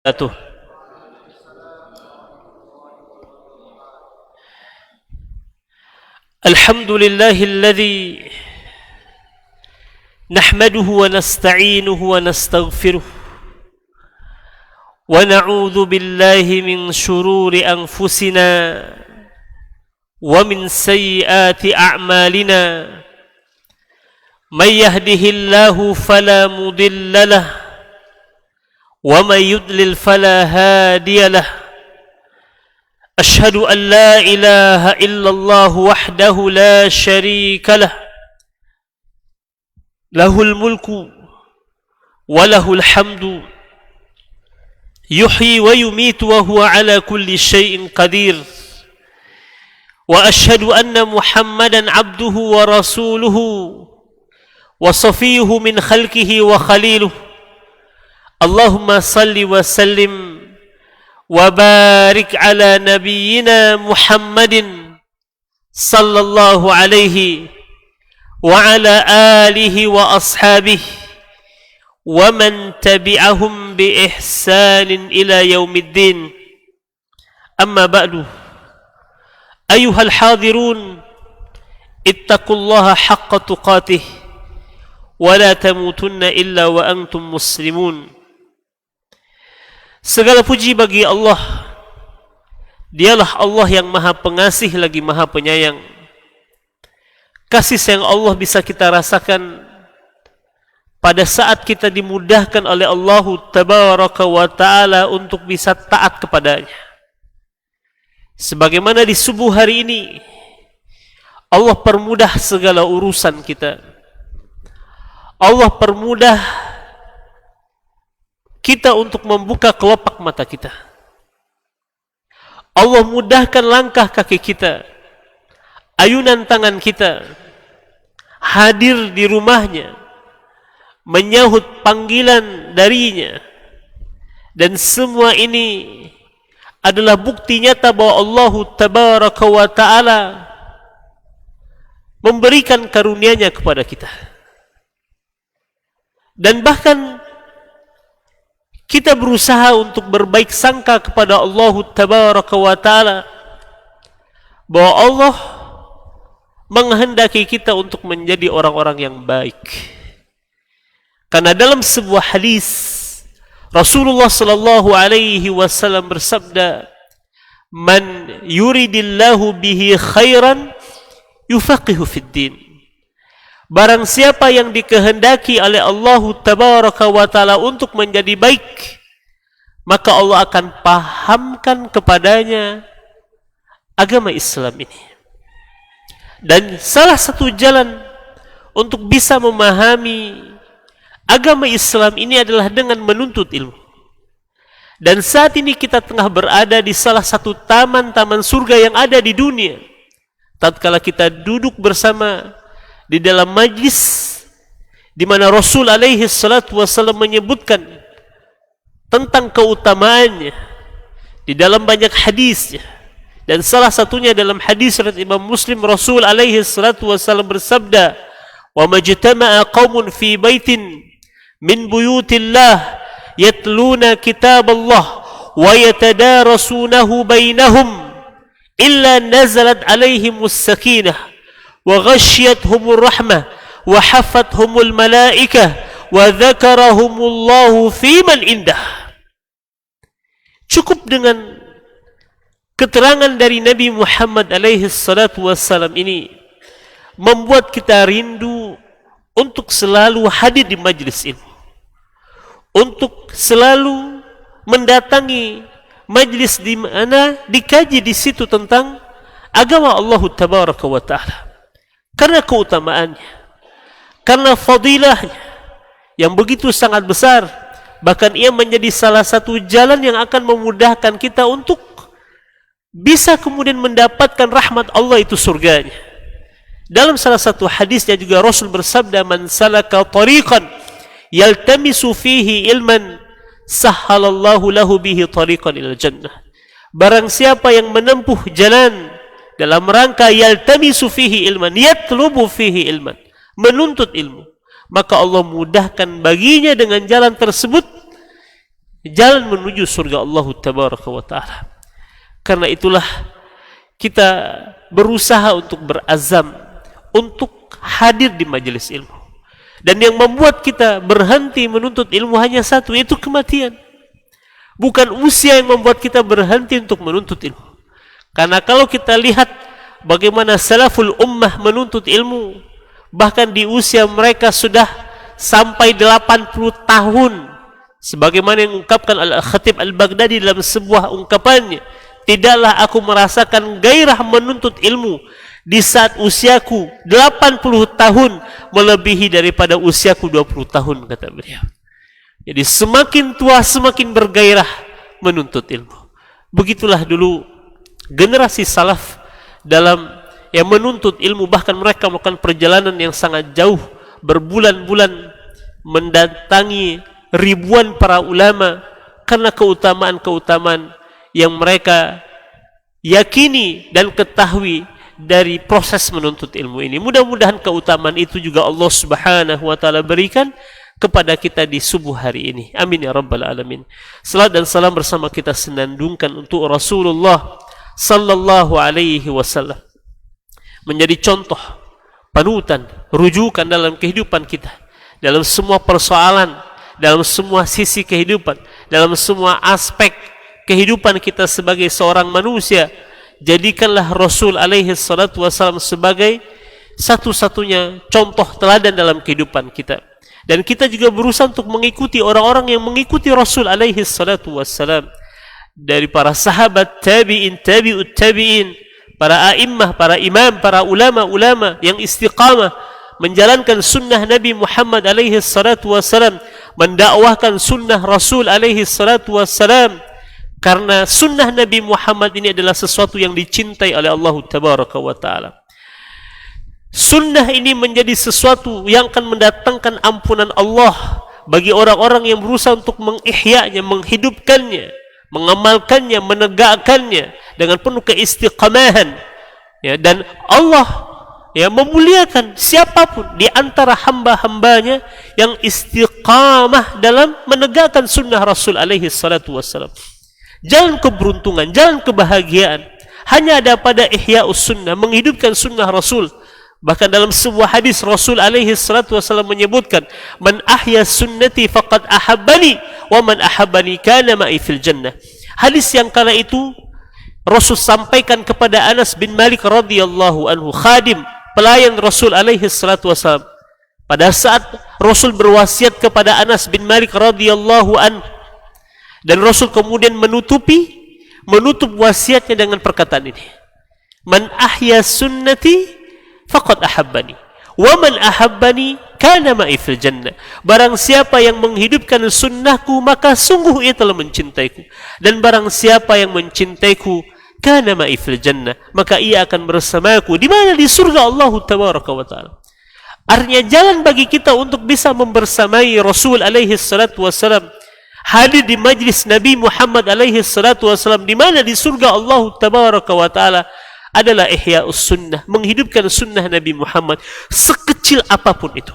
وبركاته. الحمد لله الذي نحمده ونستعينه ونستغفره ونعوذ بالله من شرور أنفسنا ومن سيئات أعمالنا من يهده الله فلا مضل له ومن يضلل فلا هادي له أشهد أن لا إله إلا الله وحده لا شريك له له الملك وله الحمد يحيي ويميت وهو على كل شيء قدير وأشهد أن محمدا عبده ورسوله وصفيه من خلقه وخليله اللهم صل وسلم وبارك على نبينا محمد صلى الله عليه وعلى آله وأصحابه ومن تبعهم بإحسان إلى يوم الدين أما بعد أيها الحاضرون اتقوا الله حق تقاته ولا تموتن إلا وأنتم مسلمون. Segala puji bagi Allah. Dialah Allah yang maha pengasih lagi maha penyayang. Kasih sayang Allah bisa kita rasakan pada saat kita dimudahkan oleh Allah Tabaraka wa Ta'ala untuk bisa taat kepadanya. Sebagaimana di subuh hari ini Allah permudah segala urusan kita. Allah permudah kita untuk membuka kelopak mata kita. Allah mudahkan langkah kaki kita, ayunan tangan kita, hadir di rumahnya, menyahut panggilan darinya. Dan semua ini adalah bukti nyata bahwa Allah Tabaraka wa Ta'ala memberikan karunia-Nya kepada kita. Dan bahkan kita berusaha untuk berbaik sangka kepada Allah Tabaraka wa Ta'ala bahwa Allah menghendaki kita untuk menjadi orang-orang yang baik. Karena dalam sebuah hadis Rasulullah sallallahu alaihi wasallam bersabda, "Man yuridillahu bihi khairan yufaqihu fid din." Barang siapa yang dikehendaki oleh Allah Tabaraka wa Ta'ala untuk menjadi baik, maka Allah akan pahamkan kepadanya agama Islam ini. Dan salah satu jalan untuk bisa memahami agama Islam ini adalah dengan menuntut ilmu. Dan saat ini kita tengah berada di salah satu taman-taman surga yang ada di dunia. Tatkala kita duduk bersama di dalam majlis di mana Rasul alaihi salatu wasallam menyebutkan tentang keutamaannya di dalam banyak hadisnya, dan salah satunya dalam hadis riwayat Imam Muslim, Rasul alaihi salatu wasallam bersabda, "Wa majtama'a qaumun fi baitin min buyutillah yatluna kitaballah wa yatadarasunahu bainahum illa nazalat alaihimus sakinah wa ghasyiyatuhumur rahmah wa hafathumul malaikah wa dzakarahumullahu fi man indah." Cukup dengan keterangan dari Nabi Muhammad alaihi salatu wassalam ini membuat kita rindu untuk selalu hadir di majlis ilmu, untuk selalu mendatangi majlis di mana dikaji di situ tentang agama Allah Tabaraka wa Ta'ala. Karena keutamaannya, karena fadilahnya yang begitu sangat besar, bahkan ia menjadi salah satu jalan yang akan memudahkan kita untuk bisa kemudian mendapatkan rahmat Allah, itu surganya. Dalam salah satu hadisnya juga Rasul bersabda, "Man salaka tariqan yaltamisu fihi ilman sahhalallahu lahu bihi tariqan ilal jannah." Barang siapa yang menempuh jalan dalam rangka yaltamisu fihi ilman, yatlubu fihi ilman, menuntut ilmu, maka Allah mudahkan baginya dengan jalan tersebut jalan menuju surga Allah Tabaraka wa Ta'ala. Karena itulah kita berusaha untuk berazam untuk hadir di majelis ilmu. Dan yang membuat kita berhenti menuntut ilmu hanya satu, yaitu kematian. Bukan usia yang membuat kita berhenti untuk menuntut ilmu. Karena kalau kita lihat bagaimana salaful ummah menuntut ilmu, bahkan di usia mereka sudah sampai 80 tahun. Sebagaimana yang ungkapkan Al-Khatib Al-Baghdadi dalam sebuah ungkapannya, tidaklah aku merasakan gairah menuntut ilmu di saat usiaku 80 tahun melebihi daripada usiaku 20 tahun, kata beliau. Jadi semakin tua semakin bergairah menuntut ilmu. Begitulah dulu generasi salaf dalam yang menuntut ilmu, bahkan mereka melakukan perjalanan yang sangat jauh, berbulan-bulan mendatangi ribuan para ulama karena keutamaan-keutamaan yang mereka yakini dan ketahui dari proses menuntut ilmu ini. Mudah-mudahan keutamaan itu juga Allah Subhanahu wa Ta'ala berikan kepada kita di subuh hari ini. Amin ya rabbal alamin. Salat dan salam bersama kita senandungkan untuk Rasulullah sallallahu alaihi wasallam, menjadi contoh, panutan, rujukan dalam kehidupan kita, dalam semua persoalan, dalam semua sisi kehidupan, dalam semua aspek kehidupan kita sebagai seorang manusia. Jadikanlah Rasul alaihi salatu wasallam sebagai satu-satunya contoh teladan dalam kehidupan kita. Dan kita juga berusaha untuk mengikuti orang-orang yang mengikuti Rasul alaihi salatu wasallam, dari para sahabat, tabi'in, tabi'ut tabi'in, para a'immah, para imam, para ulama-ulama yang istiqamah menjalankan sunnah Nabi Muhammad alaihi salatu wasallam, mendakwahkan sunnah Rasul alaihi salatu wasallam. Karena sunnah Nabi Muhammad ini adalah sesuatu yang dicintai oleh Allah Tabaraka wa Ta'ala. Sunnah ini menjadi sesuatu yang akan mendatangkan ampunan Allah bagi orang-orang yang berusaha untuk mengihya'nya, menghidupkannya, mengamalkannya, menegakkannya dengan penuh keistiqamahan. Ya, dan Allah memuliakan siapapun di antara hamba-hambanya yang istiqamah dalam menegakkan sunnah Rasul alaihi salatu wassalam. Jalan keberuntungan, jalan kebahagiaan hanya ada pada ihya'us sunnah, menghidupkan sunnah Rasul. Bahkan dalam sebuah hadis Rasul alaihi salatu wasallam menyebutkan, man ahya sunnati faqad ahabbani wa man ahabbani kana ma'i fil jannah. Hadis yang kala itu Rasul sampaikan kepada Anas bin Malik radhiyallahu anhu, khadim, pelayan Rasul alaihi salatu wasallam. Pada saat Rasul berwasiat kepada Anas bin Malik radhiyallahu anhu, dan Rasul kemudian menutup wasiatnya dengan perkataan ini, man ahya sunnati faqad ahabbani wa man ahabbani kana ma'i fil jannah. Barang siapa yang menghidupkan sunnahku maka sungguh ia telah mencintaiku, dan barang siapa yang mencintaiku kana ma'i fil jannah, maka ia akan bersamaku di mana? Di surga Allah Tabaraka wa Ta'ala. Artinya jalan bagi kita untuk bisa membersamai Rasul alaihi salatu wassalam, hadir di majlis Nabi Muhammad alaihi salatu wasallam, di mana? Di surga Allah Tabaraka wa Ta'ala, adalah ihya'us sunnah, menghidupkan sunnah Nabi Muhammad, sekecil apapun itu,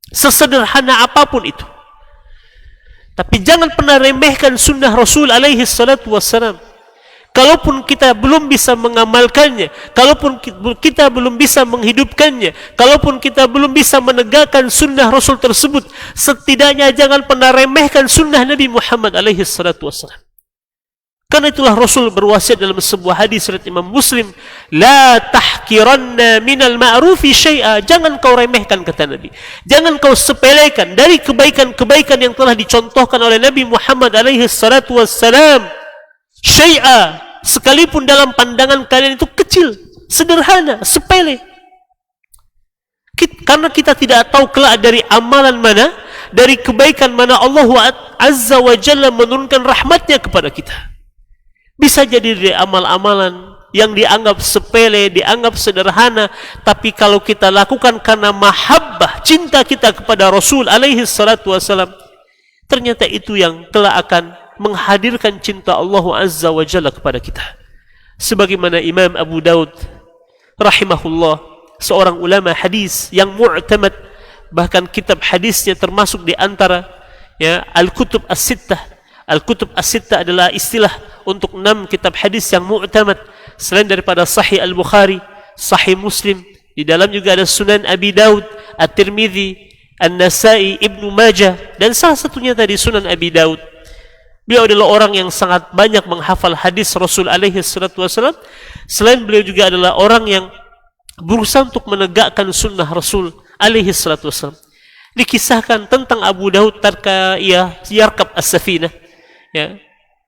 sesederhana apapun itu. Tapi jangan pernah remehkan sunnah Rasul alaihi salatu wasallam. Kalaupun kita belum bisa mengamalkannya, kalaupun kita belum bisa menghidupkannya, kalaupun kita belum bisa menegakkan sunnah Rasul tersebut, setidaknya jangan pernah remehkan sunnah Nabi Muhammad alaihi salatu wassalam. Karena itulah Rasul berwasiat dalam sebuah hadis riwayat Imam Muslim, la tahkiranna minal ma'rufi syai'a, jangan kau remehkan, kata Nabi, jangan kau sepelekan dari kebaikan-kebaikan yang telah dicontohkan oleh Nabi Muhammad alaihi salatu wassalam, syai'a, sekalipun dalam pandangan kalian itu kecil, sederhana, sepele. Karena kita tidak tahu kelak dari amalan mana, dari kebaikan mana Allah Azza wa Jalla menurunkan rahmatnya kepada kita. Bisa jadi dari amal-amalan yang dianggap sepele, dianggap sederhana, tapi kalau kita lakukan karena mahabbah, cinta kita kepada Rasul alaihi salatu wasallam, ternyata itu yang kelak akan menghadirkan cinta Allah Azza wa Jalla kepada kita. Sebagaimana Imam Abu Daud rahimahullah, seorang ulama hadis yang mu'tamad, bahkan kitab hadisnya termasuk di antara Al-Kutub As-Sittah, Al-Kutub As-Sittah adalah istilah untuk 6 kitab hadis yang mu'tamad selain daripada Sahih Al-Bukhari, Sahih Muslim. Di dalam juga ada Sunan Abi Daud, At-Tirmidzi, An-Nasa'i, Ibnu Majah, dan salah satunya tadi Sunan Abi Daud. Beliau adalah orang yang sangat banyak menghafal hadis Rasul alaihi salatu wasallam. Selain beliau juga adalah orang yang berusaha untuk menegakkan sunnah Rasul alaihi salatu wasallam. Dikisahkan tentang Abu Daud tatkala ia yarkab as-safinah, ya,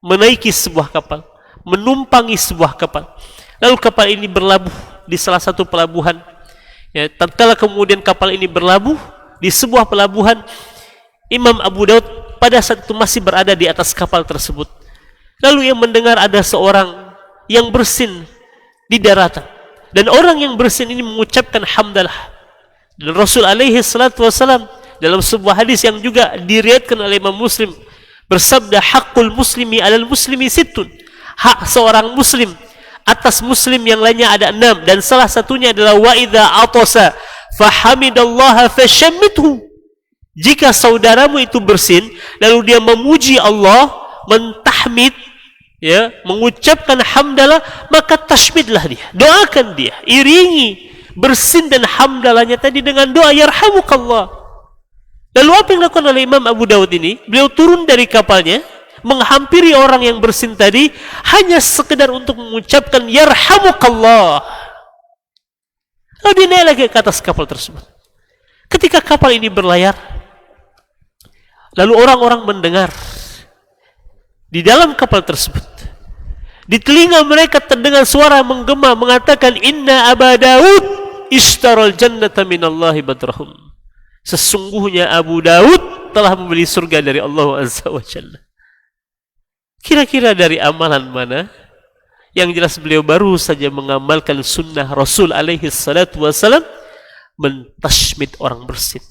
menaiki sebuah kapal, menumpangi sebuah kapal. Lalu kapal ini berlabuh di salah satu pelabuhan. Ya, tatkala kemudian kapal ini berlabuh di sebuah pelabuhan, Imam Abu Daud pada saat itu masih berada di atas kapal tersebut. Lalu ia mendengar ada seorang yang bersin di daratan, dan orang yang bersin ini mengucapkan hamdalah. Dan Rasul alaihi salatu wasallam dalam sebuah hadis yang juga diriwayatkan oleh Imam Muslim bersabda, haqqul muslimi 'alal muslimi sittun. Hak seorang muslim atas muslim yang lainnya ada 6, dan salah satunya adalah wa idza atasa fahamidallaha fashammithu. Jika saudaramu itu bersin lalu dia memuji Allah, mentahmid, ya, mengucapkan hamdalah, maka tashmidlah dia, doakan dia, iringi bersin dan hamdalahnya tadi dengan doa yarhamukallah. Lalu apa yang dilakukan oleh Imam Abu Daud ini? Beliau turun dari kapalnya, menghampiri orang yang bersin tadi, hanya sekedar untuk mengucapkan yarhamukallah. Lalu dia naik lagi ke atas kapal tersebut. Ketika kapal ini berlayar, lalu orang-orang mendengar di dalam kapal tersebut, di telinga mereka terdengar suara menggema mengatakan, inna Aba Daud ishtaral jannata minallahi badrahum. Sesungguhnya Abu Daud telah membeli surga dari Allah Azza wa Jalla. Kira-kira dari amalan mana? Yang jelas beliau baru saja mengamalkan sunnah Rasul alaihi salatu wasalam, mentashmid orang bersin.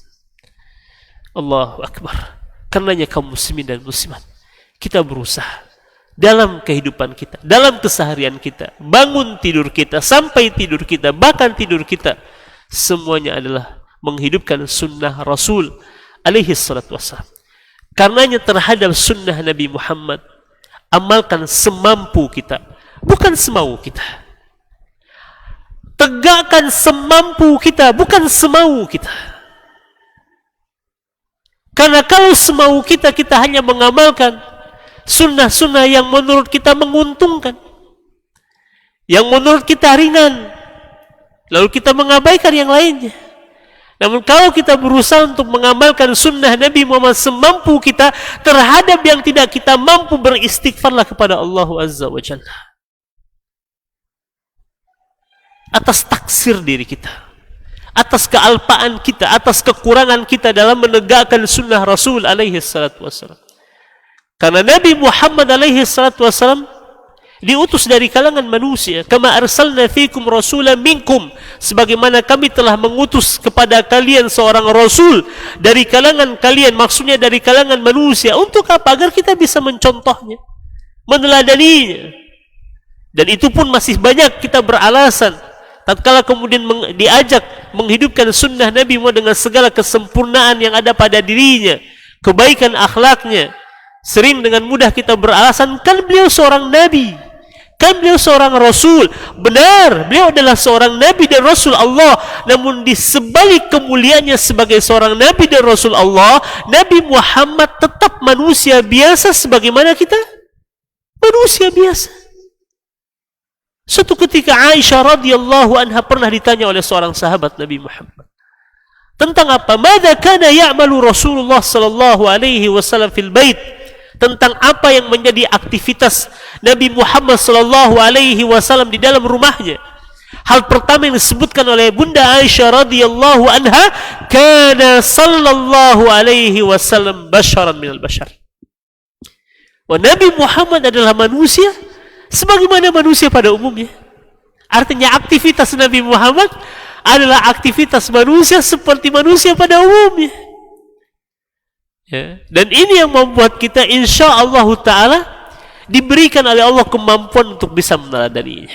Allahu Akbar. Karenanya kaum muslimin dan muslimat, kita berusaha dalam kehidupan kita, dalam keseharian kita, bangun tidur kita, sampai tidur kita, bahkan tidur kita, semuanya adalah menghidupkan sunnah Rasul alaihi salatu wassalam. Karenanya terhadap sunnah Nabi Muhammad, amalkan semampu kita, bukan semau kita. Tegakkan semampu kita, bukan semau kita. Karena kalau semau kita, kita hanya mengamalkan sunnah-sunnah yang menurut kita menguntungkan, yang menurut kita ringan, lalu kita mengabaikan yang lainnya. Namun kalau kita berusaha untuk mengamalkan sunnah Nabi Muhammad semampu kita terhadap yang tidak kita mampu, beristighfarlah kepada Allah Azza wa Jalla atas taksir diri kita, atas kealpaan kita, atas kekurangan kita dalam menegakkan sunnah Rasul alaihi salatu wassalam. Karena Nabi Muhammad alaihi salatu wassalam diutus dari kalangan manusia, kama arsalna fikum rasulan minkum, sebagaimana kami telah mengutus kepada kalian seorang rasul dari kalangan kalian, maksudnya dari kalangan manusia. Untuk apa? Agar kita bisa mencontohnya, meneladaninya. Dan itu pun masih banyak kita beralasan tatkala kemudian diajak menghidupkan sunnah Nabi Muhammad dengan segala kesempurnaan yang ada pada dirinya, kebaikan akhlaknya. Sering dengan mudah kita beralasan, kan beliau seorang nabi, kan beliau seorang rasul. Benar, beliau adalah seorang nabi dan rasul Allah. Namun di sebalik kemuliaannya sebagai seorang nabi dan rasul Allah, Nabi Muhammad tetap manusia biasa sebagaimana kita manusia biasa. Suatu ketika Aisyah radhiyallahu anha pernah ditanya oleh seorang sahabat Nabi Muhammad tentang apa? Madza kana ya'malu Rasulullah sallallahu alaihi wasallam fil bait? Tentang apa yang menjadi aktivitas Nabi Muhammad sallallahu alaihi wasallam di dalam rumahnya. Hal pertama yang disebutkan oleh Bunda Aisyah radhiyallahu anha, kana sallallahu alaihi wasallam basharan minal bashar. Wa Nabi Muhammad adalah manusia sebagaimana manusia pada umumnya. Artinya aktivitas Nabi Muhammad adalah aktivitas manusia seperti manusia pada umumnya. Ya. Dan ini yang membuat kita insya Allah Ta'ala diberikan oleh Allah kemampuan untuk bisa meneladaninya.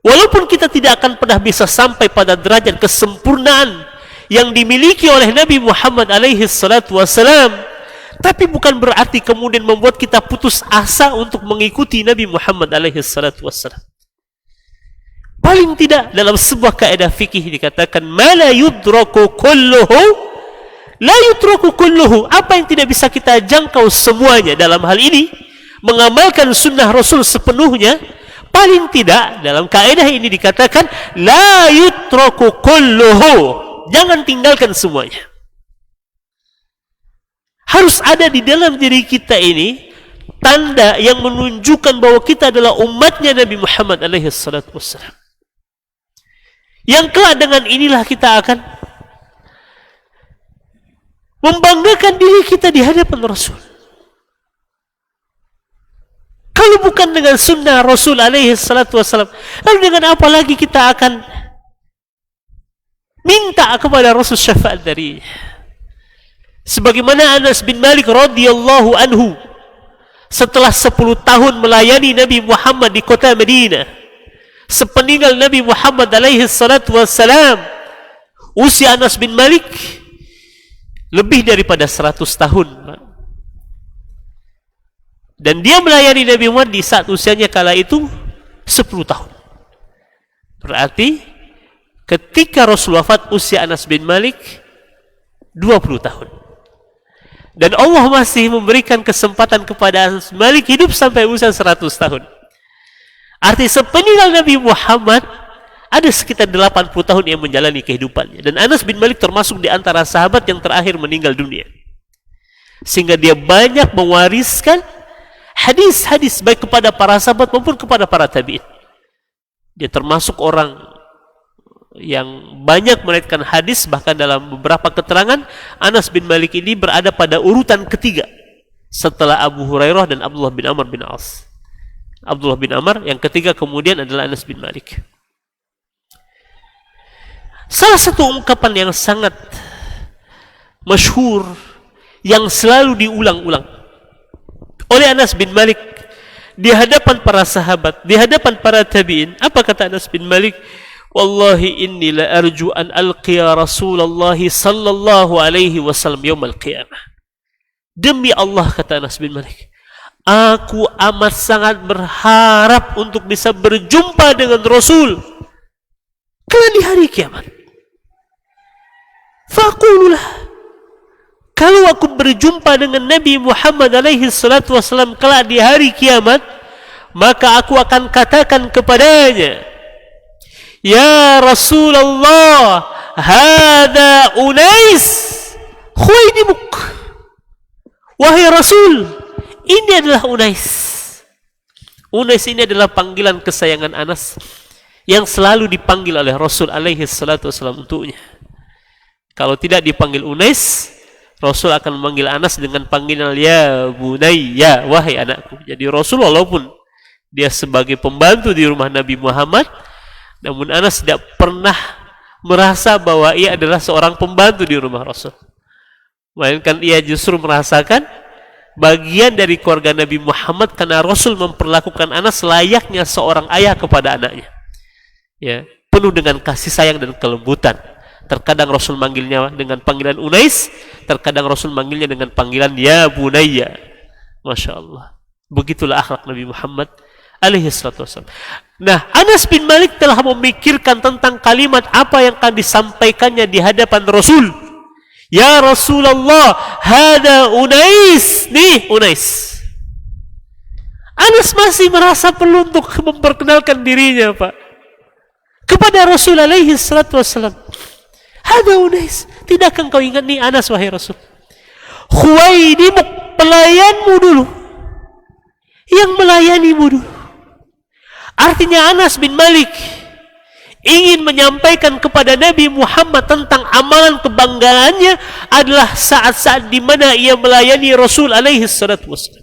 Walaupun kita tidak akan pernah bisa sampai pada derajat kesempurnaan yang dimiliki oleh Nabi Muhammad alaihi salatu wassalam, Tapi bukan berarti kemudian membuat kita putus asa untuk mengikuti Nabi Muhammad alaihi salatu wassalam. Paling tidak dalam sebuah kaidah fikih dikatakan ma la yudraku kulluhu la yudraku kulluhu. Apa yang tidak bisa kita jangkau semuanya, dalam hal ini mengamalkan sunnah Rasul sepenuhnya, paling tidak dalam kaidah ini dikatakan la yudraku kulluhu. Jangan tinggalkan semuanya. Harus ada di dalam diri kita ini tanda yang menunjukkan bahwa kita adalah umatnya Nabi Muhammad alaihi salatu wassalam. Yang kelak dengan inilah kita akan membanggakan diri kita di hadapan Rasul. Kalau bukan dengan sunnah Rasul alaihi salatu wassalam, lalu dengan apa lagi kita akan minta kepada Rasul syafaat dari? Sebagaimana Anas bin Malik radhiyallahu anhu setelah 10 tahun melayani Nabi Muhammad di kota Madinah, sepeninggal Nabi Muhammad alaihi salatu wassalam, usia Anas bin Malik lebih daripada 100 tahun. Dan dia melayani Nabi Muhammad di saat usianya kala itu 10 tahun. Berarti ketika Rasul wafat usia Anas bin Malik 20 tahun. Dan Allah masih memberikan kesempatan kepada Anas bin Malik hidup sampai usia 100 tahun. Arti sepeninggal Nabi Muhammad ada sekitar 80 tahun yang menjalani kehidupannya. Dan Anas bin Malik termasuk di antara sahabat yang terakhir meninggal dunia. Sehingga dia banyak mewariskan hadis-hadis baik kepada para sahabat maupun kepada para tabi'in. Dia termasuk orang yang banyak meriwayatkan hadis, bahkan dalam beberapa keterangan Anas bin Malik ini berada pada urutan ketiga setelah Abu Hurairah dan Abdullah bin Amr bin As. Abdullah bin Amr, yang ketiga kemudian adalah Anas bin Malik. Salah satu ungkapan yang sangat masyhur yang selalu diulang-ulang oleh Anas bin Malik di hadapan para sahabat, di hadapan para tabi'in, apa kata Anas bin Malik? Wallahi inni la arju an alqiya Rasulullah sallallahu alaihi wasallam yaumil qiyamah. Demi Allah, kata Anas bin Malik, aku amat sangat berharap untuk bisa berjumpa dengan Rasul kelak di hari kiamat. Faqululah, kalau aku berjumpa dengan Nabi Muhammad alaihi salatu wasallam kelak di hari kiamat, maka aku akan katakan kepadanya, ya Rasulullah, hada Unais khuwaidimuk. Wahai Rasul, ini adalah Unais. Unais ini adalah panggilan kesayangan Anas yang selalu dipanggil oleh Rasul alaihi salatu wasallam untuknya. Kalau tidak dipanggil Unais, Rasul akan memanggil Anas dengan panggilan ya bunayya, wahai anakku. Jadi Rasul walaupun dia sebagai pembantu di rumah Nabi Muhammad, namun Anas tidak pernah merasa bahwa ia adalah seorang pembantu di rumah Rasul. Melainkan ia justru merasakan bagian dari keluarga Nabi Muhammad karena Rasul memperlakukan Anas layaknya seorang ayah kepada anaknya. Ya, penuh dengan kasih sayang dan kelembutan. Terkadang Rasul manggilnya dengan panggilan Unais, terkadang Rasul manggilnya dengan panggilan ya bunayya. Masya Allah. Begitulah akhlak Nabi Muhammad alaihi salatu wassalam. Nah, Anas bin Malik telah memikirkan tentang kalimat apa yang akan disampaikannya di hadapan Rasul. Ya Rasulullah, hada Unais. Nih Unais. Anas masih merasa perlu untuk memperkenalkan dirinya, Pak, kepada Rasul alaihi salatu wassalam. Hada Unais. Tidakkah engkau ingat nih Anas, wahai Rasul? Khuwaidimuk, pelayanmu dulu, yang melayanimu dulu. Artinya Anas bin Malik ingin menyampaikan kepada Nabi Muhammad tentang amalan kebanggaannya adalah saat-saat di mana ia melayani Rasul alaihi salatu wassalam.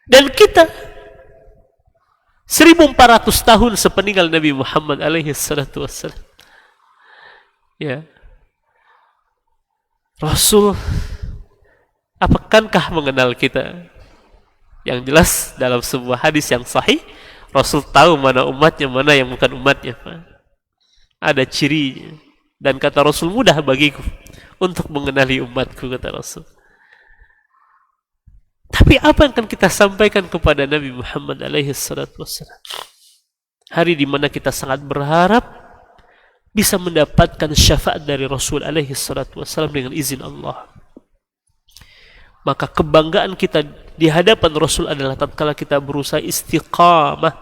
Dan kita 1400 tahun sepeninggal Nabi Muhammad alaihi salatu wassalam, ya, Rasul apakah mengenal kita? Yang jelas dalam sebuah hadis yang sahih, Rasul tahu mana umatnya, mana yang bukan umatnya. Ada cirinya. Dan kata Rasul, mudah bagiku untuk mengenali umatku, kata Rasul. Tapi apa yang akan kita sampaikan kepada Nabi Muhammad alaihi salatu wassalam? Hari di mana kita sangat berharap bisa mendapatkan syafaat dari Rasul alaihi salatu wassalam dengan izin Allah. Maka kebanggaan kita di hadapan Rasul adalah tatkala kita berusaha istiqamah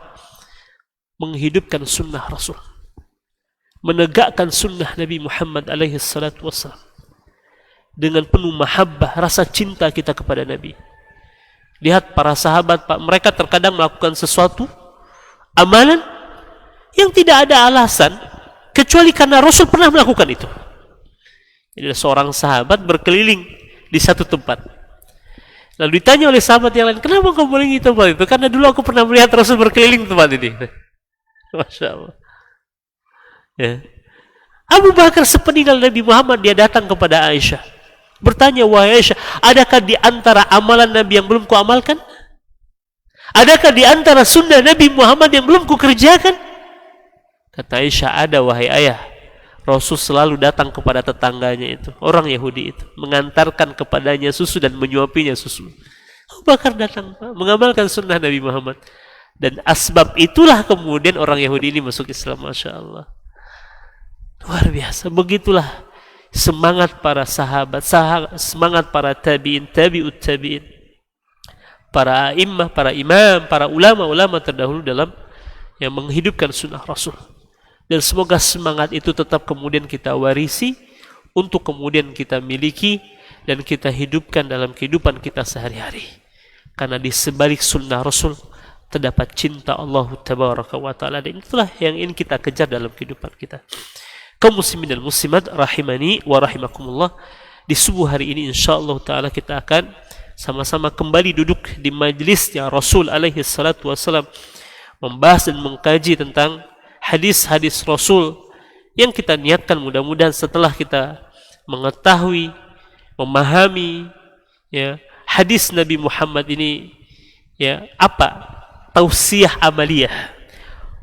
menghidupkan sunnah Rasul, menegakkan sunnah Nabi Muhammad alaihi salatu wassalam dengan penuh mahabbah, rasa cinta kita kepada Nabi. Lihat para sahabat, Pak, mereka terkadang melakukan sesuatu amalan yang tidak ada alasan kecuali karena Rasul pernah melakukan itu. Jadi seorang sahabat berkeliling di satu tempat. Lalu ditanya oleh sahabat yang lain, kenapa kamu berkeliling di tempat itu? Karena dulu aku pernah melihat Rasul berkeliling tempat ini. Masya Allah. Ya. Abu Bakar sepeninggal Nabi Muhammad, dia datang kepada Aisyah, bertanya, wahai Aisyah, adakah di antara amalan Nabi yang belum kuamalkan? Adakah di antara sunnah Nabi Muhammad yang belum kukerjakan? Kata Aisyah, ada wahai ayah. Rasul selalu datang kepada tetangganya itu, orang Yahudi itu, mengantarkan kepadanya susu dan menyuapinya susu. Abu Bakar datang, mengamalkan sunnah Nabi Muhammad. Dan asbab itulah kemudian orang Yahudi ini masuk Islam. Masya Allah. Luar biasa. Begitulah semangat para sahabat, semangat para tabi'in, tabi'ut tabi'in, para a'immah, para imam, para ulama-ulama terdahulu dalam yang menghidupkan sunnah Rasul. Dan semoga semangat itu tetap kemudian kita warisi untuk kemudian kita miliki dan kita hidupkan dalam kehidupan kita sehari-hari. Karena di sebalik sunnah Rasul terdapat cinta Allah Tabaraka wa Ta'ala, dan itulah yang ingin kita kejar dalam kehidupan kita. Kaum muslimin dan muslimat rahimani wa rahimakumullah, di subuh hari ini insyaallah taala kita akan sama-sama kembali duduk di majlisnya Rasul alaihi salatu wasallam, membahas dan mengkaji tentang hadis-hadis Rasul yang kita niatkan mudah-mudahan setelah kita mengetahui, memahami ya hadis Nabi Muhammad ini, ya apa tausiah amaliyah,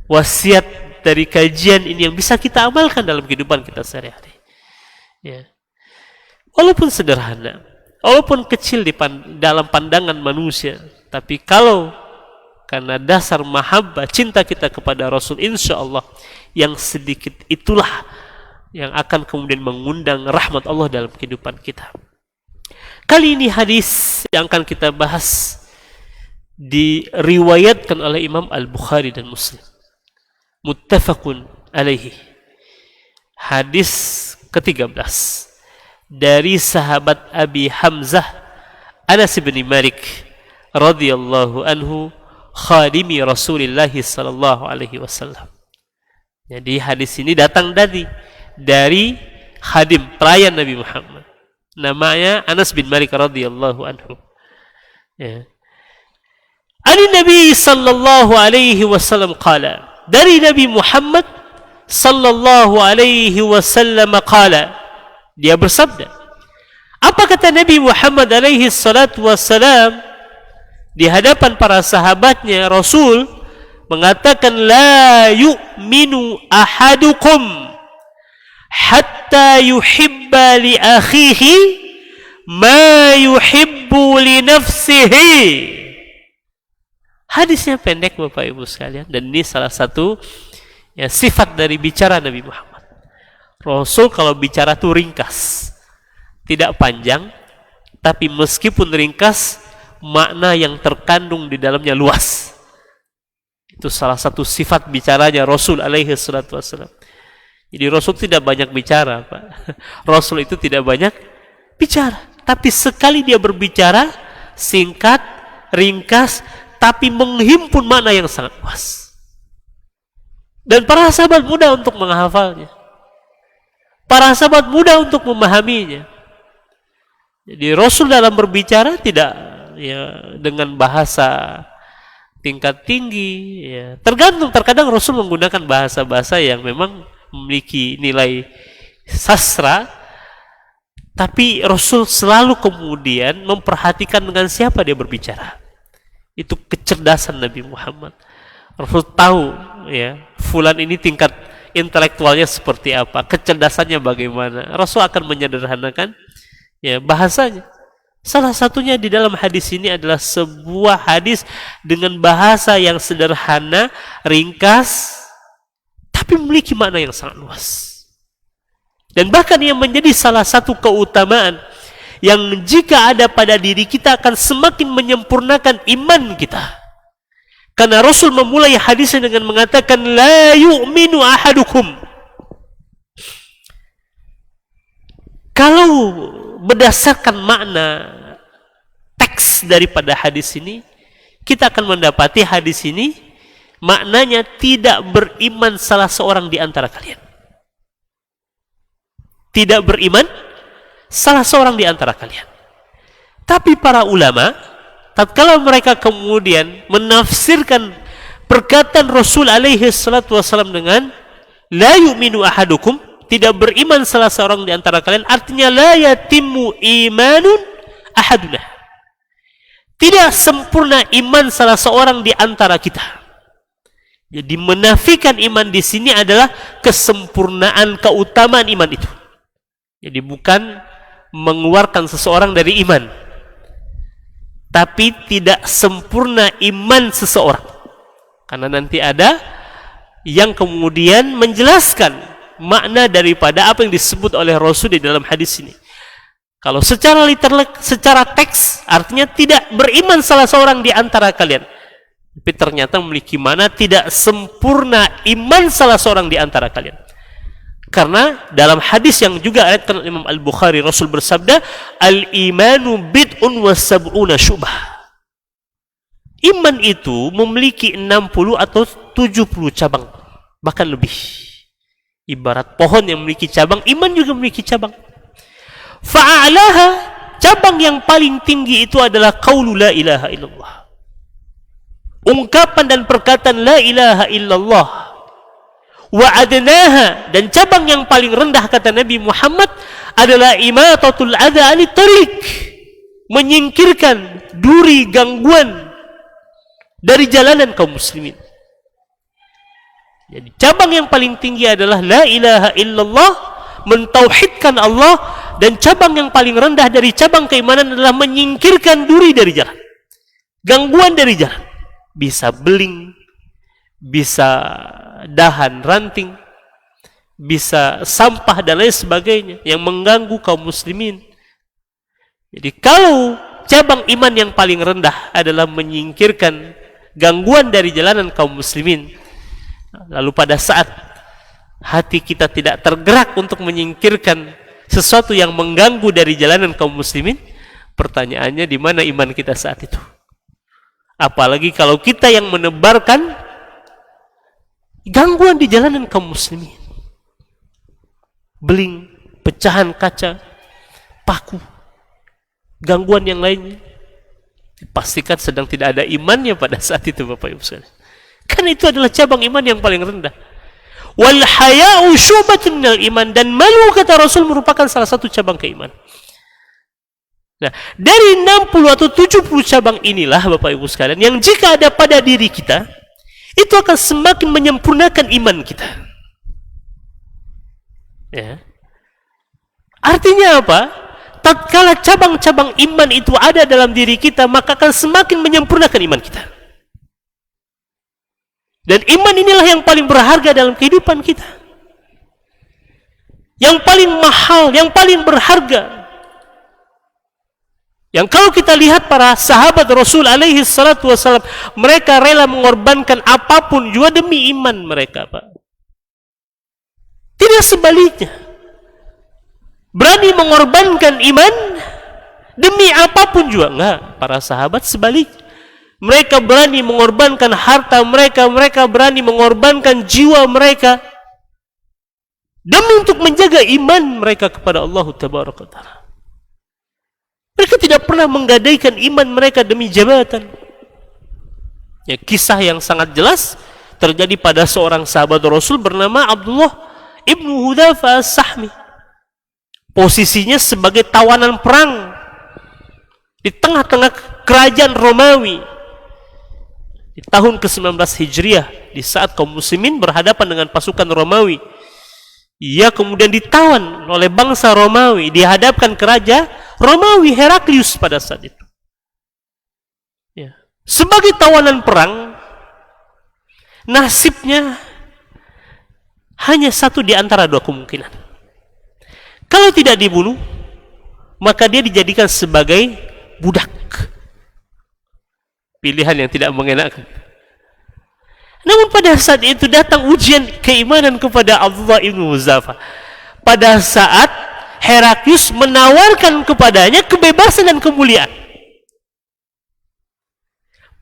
wasiat dari kajian ini yang bisa kita amalkan dalam kehidupan kita sehari-hari. Ya. Walaupun sederhana, walaupun kecil dalam pandangan manusia, tapi kalau karena dasar mahabbah, cinta kita kepada Rasul, insya Allah yang sedikit itulah yang akan kemudian mengundang rahmat Allah dalam kehidupan kita. Kali ini hadis yang akan kita bahas diriwayatkan oleh Imam Al-Bukhari dan Muslim. Muttafaqun alaihi. Hadis ke-13 dari sahabat Abi Hamzah Anas bin Malik radhiyallahu anhu, khadimi Rasulullah sallallahu alaihi wasallam. Jadi hadis ini datang dari khadim pelayan Nabi Muhammad. Namanya Anas bin Malik radhiyallahu anhu. Ya. Ani Nabi sallallahu alaihi wasallam qala, dari Nabi Muhammad sallallahu alaihi wasallam qala, dia bersabda. Apa kata Nabi Muhammad alaihi salatu wasallam di hadapan para sahabatnya? Rasul mengatakan, la yu'minu ahadukum hatta yuhibba li akhihi ma yuhibbu li nafsihi. Hadisnya pendek Bapak Ibu sekalian, dan ini salah satu ya, sifat dari bicara Nabi Muhammad. Rasul kalau bicara itu ringkas, tidak panjang, tapi meskipun ringkas, makna yang terkandung di dalamnya luas. Itu salah satu sifat bicaranya Rasul alaihi salatu wassalam. Jadi Rasul tidak banyak bicara, Pak. Rasul itu tidak banyak bicara, tapi sekali dia berbicara singkat, ringkas, tapi menghimpun makna yang sangat luas. Dan para sahabat mudah untuk menghafalnya. Para sahabat mudah untuk memahaminya. Jadi Rasul dalam berbicara tidak ya dengan bahasa tingkat tinggi, ya. Terkadang Rasul menggunakan bahasa-bahasa yang memang memiliki nilai sastra, tapi Rasul selalu kemudian memperhatikan dengan siapa dia berbicara. Itu kecerdasan Nabi Muhammad. Rasul tahu ya, fulan ini tingkat intelektualnya seperti apa, kecerdasannya bagaimana. Rasul akan menyederhanakan ya bahasanya Salah satunya di dalam hadis ini adalah sebuah hadis dengan bahasa yang sederhana, ringkas, tapi memiliki makna yang sangat luas. Dan bahkan yang menjadi salah satu keutamaan yang jika ada pada diri kita akan semakin menyempurnakan iman kita. Karena Rasul memulai hadisnya dengan mengatakan, la yu'minu ahadukum. Kalau berdasarkan makna teks daripada hadis ini, kita akan mendapati hadis ini maknanya tidak beriman salah seorang di antara kalian. Tidak beriman salah seorang di antara kalian. Tapi para ulama, tatkala mereka kemudian menafsirkan perkataan Rasul alaihi salatu wasallam dengan la yu'minu ahadukum, tidak beriman salah seorang di antara kalian, artinya la yatimmu imanun ahaduna. Tidak sempurna iman salah seorang di antara kita. Jadi menafikan iman di sini adalah kesempurnaan keutamaan iman itu. Jadi bukan mengeluarkan seseorang dari iman, tapi tidak sempurna iman seseorang. Karena nanti ada yang kemudian menjelaskan makna daripada apa yang disebut oleh Rasul di dalam hadis ini. Kalau secara teks artinya tidak beriman salah seorang di antara kalian, tapi ternyata memiliki makna tidak sempurna iman salah seorang di antara kalian. Karena dalam hadis yang juga diriwayatkan Imam Al-Bukhari, Rasul bersabda, al-imanu bid'un wa sab'una syu'bah. Iman itu memiliki 60 atau 70 cabang, bahkan lebih. Ibarat pohon yang memiliki cabang, iman juga memiliki cabang. Fa'alaha, cabang yang paling tinggi itu adalah qaulu la ilaha illallah. Ungkapan dan perkataan la ilaha illallah. Wa adnaha, dan cabang yang paling rendah kata Nabi Muhammad adalah imatatul adha anit tariq, menyingkirkan duri gangguan dari jalanan kaum muslimin. Jadi cabang yang paling tinggi adalah la ilaha illallah, mentauhidkan Allah, dan cabang yang paling rendah dari cabang keimanan adalah menyingkirkan duri dari jalan, gangguan dari jalan. Bisa beling, bisa dahan ranting, bisa sampah dan lain sebagainya yang mengganggu kaum muslimin. Jadi kalau cabang iman yang paling rendah adalah menyingkirkan gangguan dari jalanan kaum muslimin, lalu pada saat hati kita tidak tergerak untuk menyingkirkan sesuatu yang mengganggu dari jalanan kaum muslimin, pertanyaannya di mana iman kita saat itu? Apalagi kalau kita yang menebarkan gangguan di jalanan kaum muslimin, beling, pecahan kaca, paku, gangguan yang lainnya, dipastikan sedang tidak ada imannya pada saat itu, Bapak Ibu sekalian. Karena itu adalah cabang iman yang paling rendah. Wal haya'u syu'batun minal iman, dan malu kata Rasul merupakan salah satu cabang keimanan. Nah, dari 60 atau 70 cabang inilah Bapak Ibu sekalian yang jika ada pada diri kita, itu akan semakin menyempurnakan iman kita. Ya. Artinya apa? Tatkala cabang-cabang iman itu ada dalam diri kita, maka akan semakin menyempurnakan iman kita. Dan iman inilah yang paling berharga dalam kehidupan kita. Yang paling mahal, yang paling berharga. Yang kalau kita lihat para sahabat Rasul alaihi salatu wasallam, mereka rela mengorbankan apapun juga demi iman mereka, Pak. Tidak sebaliknya. Berani mengorbankan iman demi apapun juga. Enggak, para sahabat sebaliknya. Mereka berani mengorbankan harta mereka, mereka berani mengorbankan jiwa mereka demi untuk menjaga iman mereka kepada Allah Tabaraka wa Ta'ala. Mereka tidak pernah menggadaikan iman mereka demi jabatan. Ya, kisah yang sangat jelas terjadi pada seorang sahabat Rasul bernama Abdullah ibnu Hudzaifah as-Sahmi. Posisinya sebagai tawanan perang di tengah-tengah kerajaan Romawi. Di tahun ke-19 Hijriah, di saat kaum muslimin berhadapan dengan pasukan Romawi, ia kemudian ditawan oleh bangsa Romawi, dihadapkan ke raja Romawi Heraklius pada saat itu. Ya. Sebagai tawanan perang, nasibnya hanya satu di antara dua kemungkinan. Kalau tidak dibunuh, maka dia dijadikan sebagai budak. Pilihan yang tidak mengenakan. Namun pada saat itu datang ujian keimanan kepada Abdullah ibn Hudzafah. Pada saat Heraklius menawarkan kepadanya kebebasan dan kemuliaan.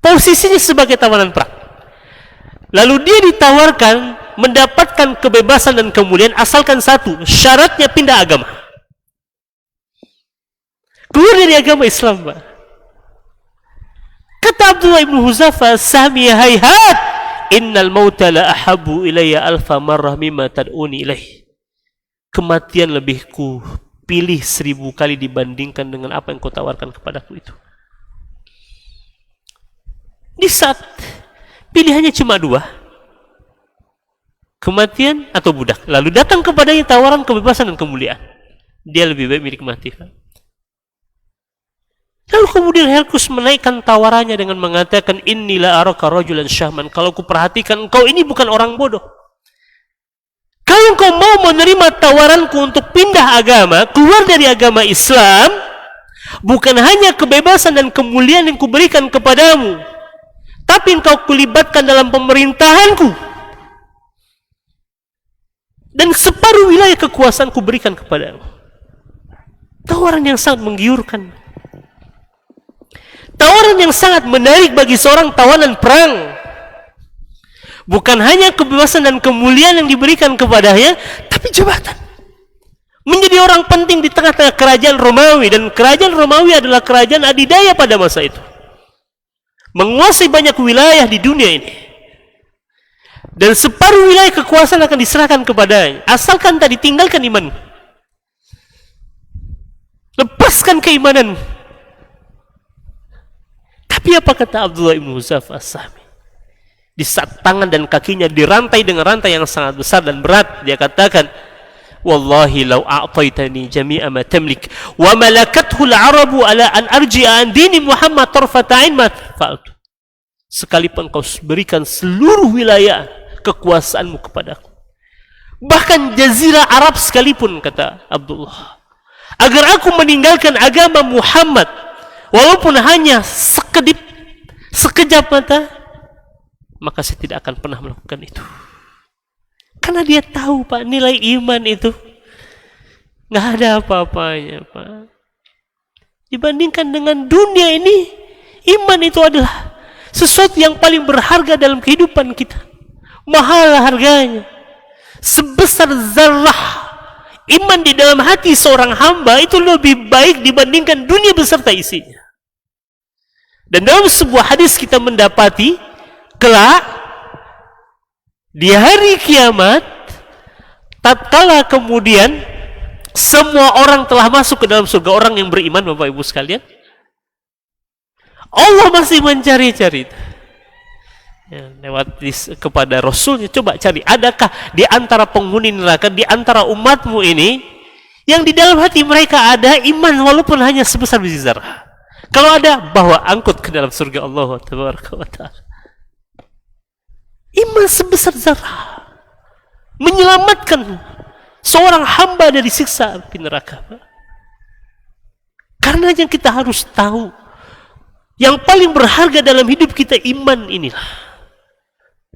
Posisinya sebagai tawanan perang. Lalu dia ditawarkan mendapatkan kebebasan dan kemuliaan asalkan satu, syaratnya pindah agama. Keluar dari agama Islam, Pak. Kata Abdullah ibn Hudzafah, "Sami hayhat, innal mauta la ahabbu ilayya alfa marrah mimma tad'uni ilaih." Kematian lebih ku pilih 1000 kali dibandingkan dengan apa yang kau tawarkan kepadaku itu. Di saat pilihannya cuma dua, kematian atau budak, lalu datang kepadanya tawaran kebebasan dan kemuliaan, dia lebih baik menikmati. Lalu kemudian Heraklius menaikkan tawarannya dengan mengatakan, "Innila araka rajulan syahman." Kalau ku perhatikan engkau ini bukan orang bodoh. Kalau engkau mau menerima tawaranku untuk pindah agama, keluar dari agama Islam, bukan hanya kebebasan dan kemuliaan yang kuberikan kepadamu, tapi engkau kulibatkan dalam pemerintahanku, dan separuh wilayah kekuasaan kuberikan kepadamu. Tawaran yang sangat menggiurkan. Tawaran yang sangat menarik bagi seorang tawanan perang. Bukan hanya kebebasan dan kemuliaan yang diberikan kepadanya, tapi jabatan. Menjadi orang penting di tengah-tengah kerajaan Romawi, dan kerajaan Romawi adalah kerajaan adidaya pada masa itu. Menguasai banyak wilayah di dunia ini. Dan separuh wilayah kekuasaan akan diserahkan kepadanya, asalkan tadi tinggalkan iman. Lepaskan keimanan. Tapi apa kata Abdullah ibn Hudzafah as-Sahmi? Di saat tangan dan kakinya dirantai dengan rantai yang sangat besar dan berat, dia katakan, "Wallahi law a'taitani jami'a ma tamlik wa malakathu al-arabu ala an arji'a an dini Muhammad tarfata 'ain ma fa'altu." Sekalipun kau berikan seluruh wilayah kekuasaanmu kepadaku, bahkan jazirah Arab sekalipun, kata Abdullah, agar aku meninggalkan agama Muhammad walaupun hanya sekedip, sekejap mata, maka saya tidak akan pernah melakukan itu. Karena dia tahu, Pak, nilai iman itu nggak ada apa-apanya, Pak. Dibandingkan dengan dunia ini, iman itu adalah sesuatu yang paling berharga dalam kehidupan kita. Mahal harganya. Sebesar zarrah iman di dalam hati seorang hamba itu lebih baik dibandingkan dunia beserta isinya. Dan dalam sebuah hadis kita mendapati kelak di hari kiamat, tatkala kemudian semua orang telah masuk ke dalam surga, orang yang beriman, Bapak Ibu sekalian, Allah masih mencari-cari ya, lewat kepada Rasulnya, coba cari, adakah di antara penghuni neraka, di antara umatmu ini yang di dalam hati mereka ada iman walaupun hanya sebesar biji zarah. Kalau ada, bawa angkut ke dalam surga Allah Tabaraka wa Ta'ala. Iman sebesar zarah menyelamatkan seorang hamba dari siksa api neraka. Karena yang kita harus tahu, yang paling berharga dalam hidup kita iman inilah.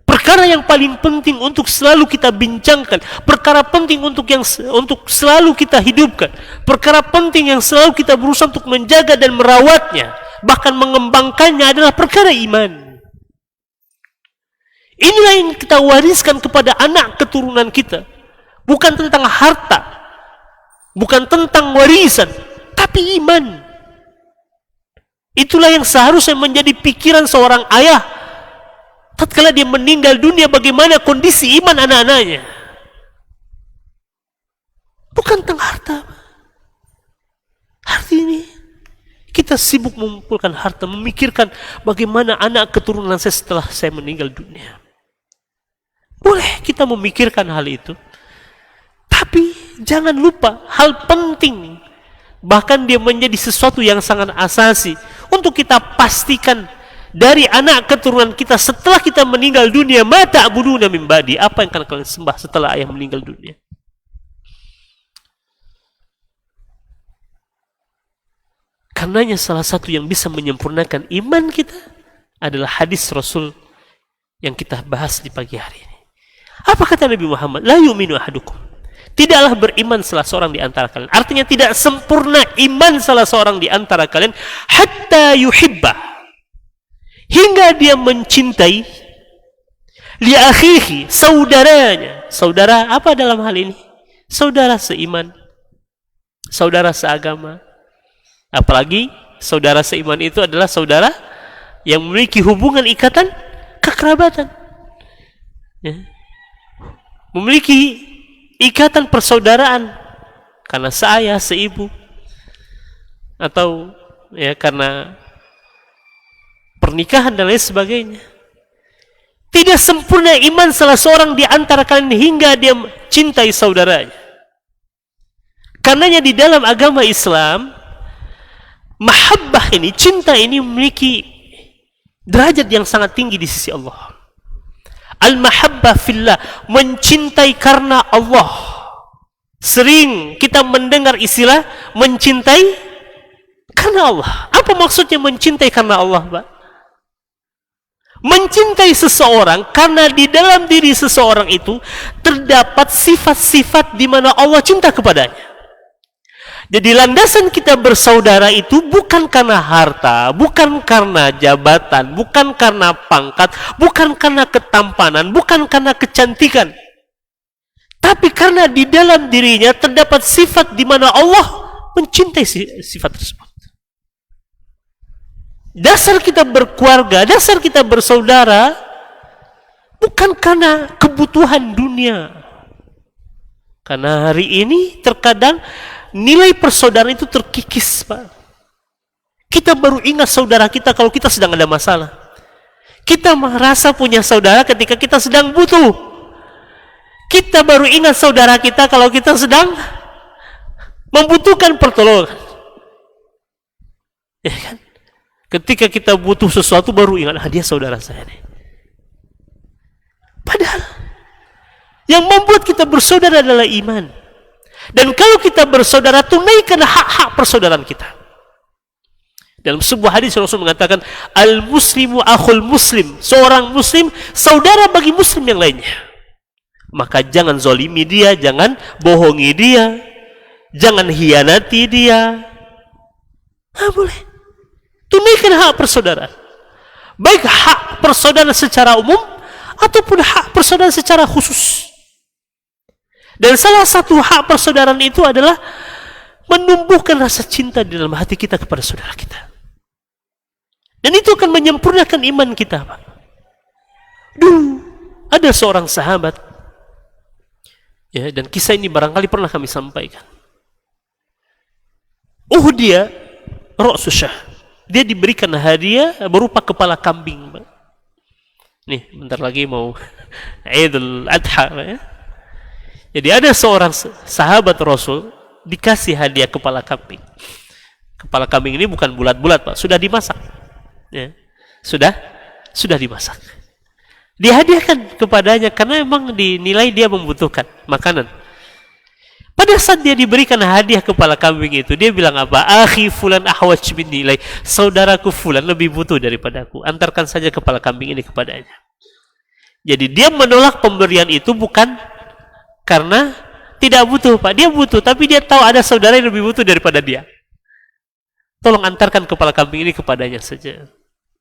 Perkara yang paling penting untuk selalu kita bincangkan, perkara penting untuk selalu kita hidupkan, perkara penting yang selalu kita berusaha untuk menjaga dan merawatnya, bahkan mengembangkannya adalah perkara iman. Inilah yang kita wariskan kepada anak keturunan kita. Bukan tentang harta, bukan tentang warisan, tapi iman. Itulah yang seharusnya menjadi pikiran seorang ayah tatkala dia meninggal dunia, bagaimana kondisi iman anak-anaknya. Bukan tentang harta. Hari ini kita sibuk mengumpulkan harta, memikirkan bagaimana anak keturunan saya setelah saya meninggal dunia. Boleh kita memikirkan hal itu, tapi jangan lupa hal penting Bahkan dia menjadi sesuatu yang sangat asasi untuk kita pastikan dari anak keturunan kita setelah kita meninggal dunia, ma ta'buduna min ba'di, apa yang akan kalian sembah setelah ayah meninggal dunia. Karenanya salah satu yang bisa menyempurnakan iman kita adalah hadis Rasul yang kita bahas di pagi hari ini. Apa kata Nabi Muhammad? La yu'minu ahadukum, tidaklah beriman salah seorang di antara kalian. Artinya tidak sempurna iman salah seorang di antara kalian hatta yuhibba, hingga dia mencintai li akhihi, saudaranya. Saudara apa dalam hal ini? Saudara seiman, saudara seagama. Apalagi saudara seiman itu adalah saudara yang memiliki hubungan ikatan kekerabatan, ya. Memiliki ikatan persaudaraan karena seayah, seibu, atau ya karena pernikahan dan lain sebagainya. Tidak sempurna iman salah seorang di antara kalian hingga dia cintai saudaranya. Karenanya di dalam agama Islam, mahabbah ini, cinta ini memiliki derajat yang sangat tinggi di sisi Allah. Al-mahabbah fillah, mencintai karena Allah. Sering kita mendengar istilah mencintai karena Allah. Apa maksudnya mencintai karena Allah, Pak? Mencintai seseorang karena di dalam diri seseorang itu terdapat sifat-sifat di mana Allah cinta kepadanya. Jadi landasan kita bersaudara itu bukan karena harta, bukan karena jabatan, bukan karena pangkat, bukan karena ketampanan, bukan karena kecantikan. Tapi karena di dalam dirinya terdapat sifat di mana Allah mencintai sifat tersebut. Dasar kita berkeluarga, dasar kita bersaudara bukan karena kebutuhan dunia. Karena hari ini terkadang nilai persaudaraan itu terkikis, Pak. Kita baru ingat saudara kita kalau kita sedang ada masalah. Kita merasa punya saudara ketika kita sedang butuh. Kita baru ingat saudara kita kalau kita sedang membutuhkan pertolongan. Ya kan? Ketika kita butuh sesuatu baru ingat, dia saudara saya nih. Padahal yang membuat kita bersaudara adalah iman. Dan kalau kita bersaudara, tunaikan hak-hak persaudaraan kita. Dalam sebuah hadis Rasul mengatakan, al-muslimu akhul muslim, seorang muslim saudara bagi muslim yang lainnya. Maka jangan zalimi dia, jangan bohongi dia, jangan hianati dia. Boleh. Tunaikan hak persaudaraan. Baik hak persaudaraan secara umum ataupun hak persaudaraan secara khusus. Dan salah satu hak persaudaraan itu adalah menumbuhkan rasa cinta di dalam hati kita kepada saudara kita. Dan itu akan menyempurnakan iman kita, Pak. Dulu ada seorang sahabat, ya, dan kisah ini barangkali pernah kami sampaikan. Dia ra'susyah, dia diberikan hadiah berupa kepala kambing, Pak. Nih, bentar lagi mau Idul Adha, ya. Jadi ada seorang sahabat Rasul dikasih hadiah kepala kambing. Kepala kambing ini bukan bulat-bulat, Pak, sudah dimasak. Ya. Sudah dimasak. Dihadiahkan kepadanya karena memang dinilai dia membutuhkan makanan. Pada saat dia diberikan hadiah kepala kambing itu, dia bilang apa? Akhi fulan ahwaj minni ilai. Saudaraku fulan lebih butuh daripada aku. Antarkan saja kepala kambing ini kepadanya. Jadi dia menolak pemberian itu bukan karena tidak butuh, Pak. Dia butuh, tapi dia tahu ada saudara yang lebih butuh daripada dia. Tolong antarkan kepala kambing ini kepadanya saja.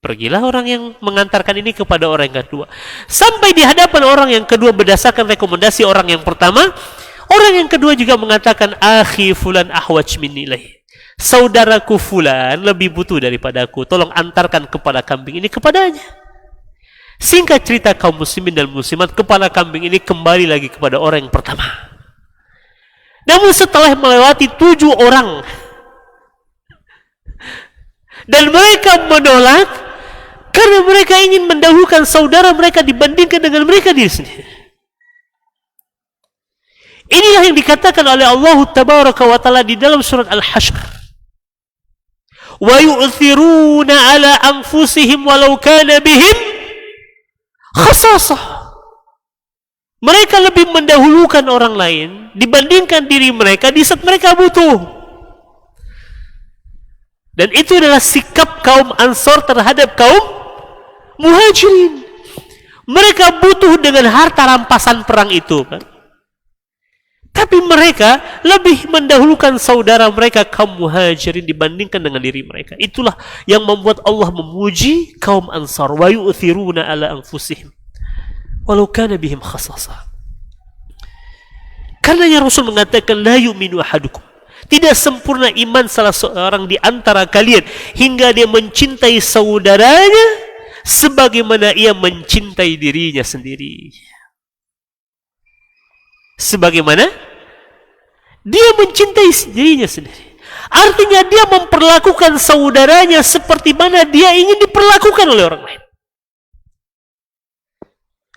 Pergilah orang yang mengantarkan ini kepada orang yang kedua. Sampai di hadapan orang yang kedua berdasarkan rekomendasi orang yang pertama, orang yang kedua juga mengatakan, akhi fulan ahwaj minni ilaih. Saudaraku fulan lebih butuh daripada aku. Tolong antarkan kepala kambing ini kepadanya. Singkat cerita kaum muslimin dan muslimat, kepala kambing ini kembali lagi kepada orang yang pertama. Namun setelah melewati 7 orang dan mereka menolak karena mereka ingin mendahulukan saudara mereka dibandingkan dengan mereka diri sendiri. Inilah yang dikatakan oleh Allah Tabaraka wa Ta'ala di dalam surat Al-Hasyr. Wa yu'thiruna ala anfusihim walau kana bihim khasasah. Mereka lebih mendahulukan orang lain dibandingkan diri mereka di saat mereka butuh. Dan itu adalah sikap kaum Ansor terhadap kaum Muhajirin. Mereka butuh dengan harta rampasan perang itu, kan? Tapi mereka lebih mendahulukan saudara mereka kaum Muhajirin dibandingkan dengan diri mereka. Itulah yang membuat Allah memuji kaum Ansar. Wa yu'thiruna ala anfusihim walau kana bihim khasasah. Karenanya Rasul mengatakan la yu'minu ahadukum. Tidak sempurna iman salah seorang di antara kalian hingga dia mencintai saudaranya sebagaimana ia mencintai dirinya sendiri. Sebagaimana dia mencintai dirinya sendiri. Artinya dia memperlakukan saudaranya seperti mana dia ingin diperlakukan oleh orang lain.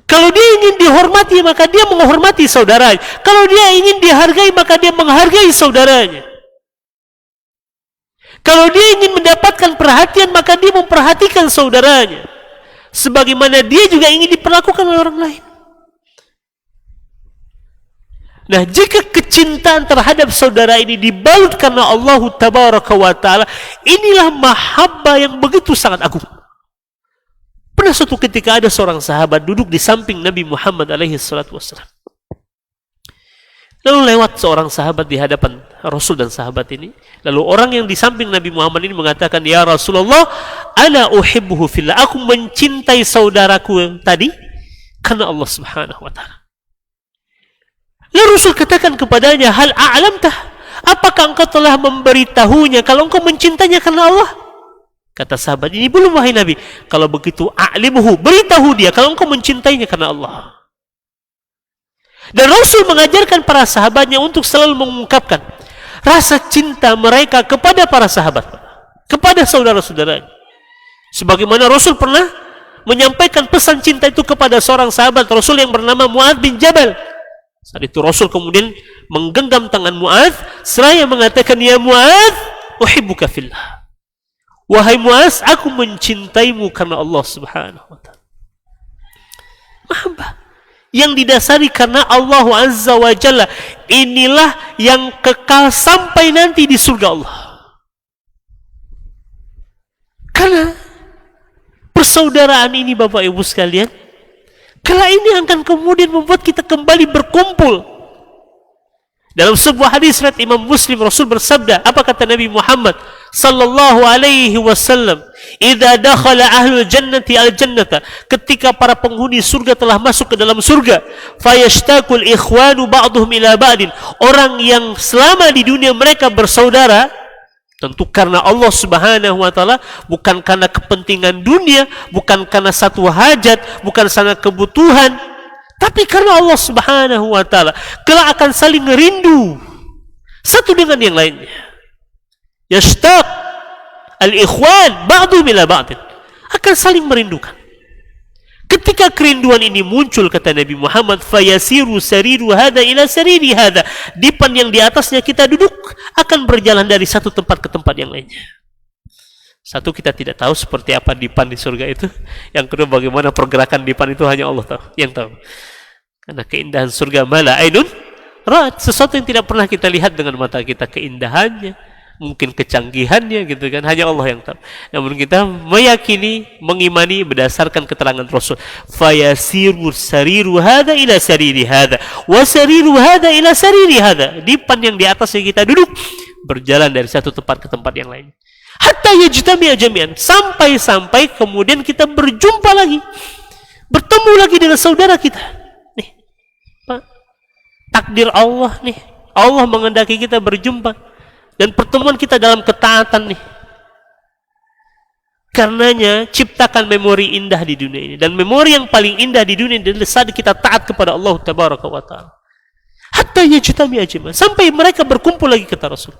Kalau dia ingin dihormati, maka dia menghormati saudaranya. Kalau dia ingin dihargai, maka dia menghargai saudaranya. Kalau dia ingin mendapatkan perhatian, maka dia memperhatikan saudaranya. Sebagaimana dia juga ingin diperlakukan oleh orang lain. Nah, jika kecintaan terhadap saudara ini dibalut karena Allah Tabaraka wa Ta'ala, inilah mahabbah yang begitu sangat agung. Pernah suatu ketika ada seorang sahabat duduk di samping Nabi Muhammad alaihi salatu wassalam. Lalu lewat seorang sahabat di hadapan Rasul dan sahabat ini. Lalu orang yang di samping Nabi Muhammad ini mengatakan, "Ya Rasulullah, ana uhibbuhu fillah." Aku mencintai saudaraku yang tadi karena Allah Subhanahu wa Ta'ala. Lalu Rasul katakan kepadanya, "Hal a'lamtah? Apakah engkau telah memberitahunya kalau engkau mencintainya karena Allah?" Kata sahabat ini, "Belum wahai Nabi." "Kalau begitu, a'limhu, beritahu dia kalau engkau mencintainya karena Allah." Dan Rasul mengajarkan para sahabatnya untuk selalu mengungkapkan rasa cinta mereka kepada para sahabat, kepada saudara-saudaranya. Sebagaimana Rasul pernah menyampaikan pesan cinta itu kepada seorang sahabat Rasul yang bernama Mu'adz bin Jabal. Saat itu Rasul kemudian menggenggam tangan Mu'adz seraya mengatakan, "Ya Mu'adz, uhibbuka fillah." Wahai Mu'adz, aku mencintaimu karena Allah Subhanahu wa Ta'ala. Mahabbah yang didasari karena Allah Azza wa Jalla. Inilah yang kekal sampai nanti di surga Allah. Karena persaudaraan ini Bapak Ibu sekalian, kala ini akan kemudian membuat kita kembali berkumpul. Dalam sebuah hadis riwayat Imam Muslim, Rasul bersabda, apa kata Nabi Muhammad sallallahu alaihi wasallam? "Idza dakhala ahlul jannati al-jannata." Ketika para penghuni surga telah masuk ke dalam surga, fayashtaqul ikhwanu ba'dhum ila ba'din. Orang yang selama di dunia mereka bersaudara, tentu karena Allah Subhanahu wa Ta'ala, bukan karena kepentingan dunia, bukan karena satu hajat, bukan karena kebutuhan, tapi karena Allah Subhanahu wa Ta'ala, kelak akan saling rindu satu dengan yang lainnya. Yashtaq al-ikhwan ba'dhum ila ba'din, akan saling merindukan. Ketika kerinduan ini muncul, kata Nabi Muhammad, fayasiru sariru hada ila sariri hada. Dipan yang di atasnya kita duduk akan berjalan dari satu tempat ke tempat yang lainnya. Satu, kita tidak tahu seperti apa dipan di surga itu. Yang kedua, bagaimana pergerakan dipan itu hanya Allah tahu, yang tahu. Karena keindahan surga mala ainun ra'at, sesuatu yang tidak pernah kita lihat dengan mata kita, keindahannya, mungkin kecanggihannya gitu kan, hanya Allah yang tahu. Namun kita meyakini, mengimani berdasarkan keterangan Rasul. Fayasiru sariru hada ila sariri hada wa sariru hada ila sariri hada. Dipan yang di atas yang kita duduk berjalan dari satu tempat ke tempat yang lain. Hatta yajtami'a jami'an, sampai-sampai kemudian kita berjumpa lagi, bertemu lagi dengan saudara kita. Nih, Pak, takdir Allah nih. Allah menghendaki kita berjumpa. Dan pertemuan kita dalam ketaatan nih. Karenanya ciptakan memori indah di dunia ini. Dan memori yang paling indah di dunia adalah saat kita taat kepada Allah Tabaraka wa Ta'ala. Hatta yajtami'a jami'an, sampai mereka berkumpul lagi, kata Rasul.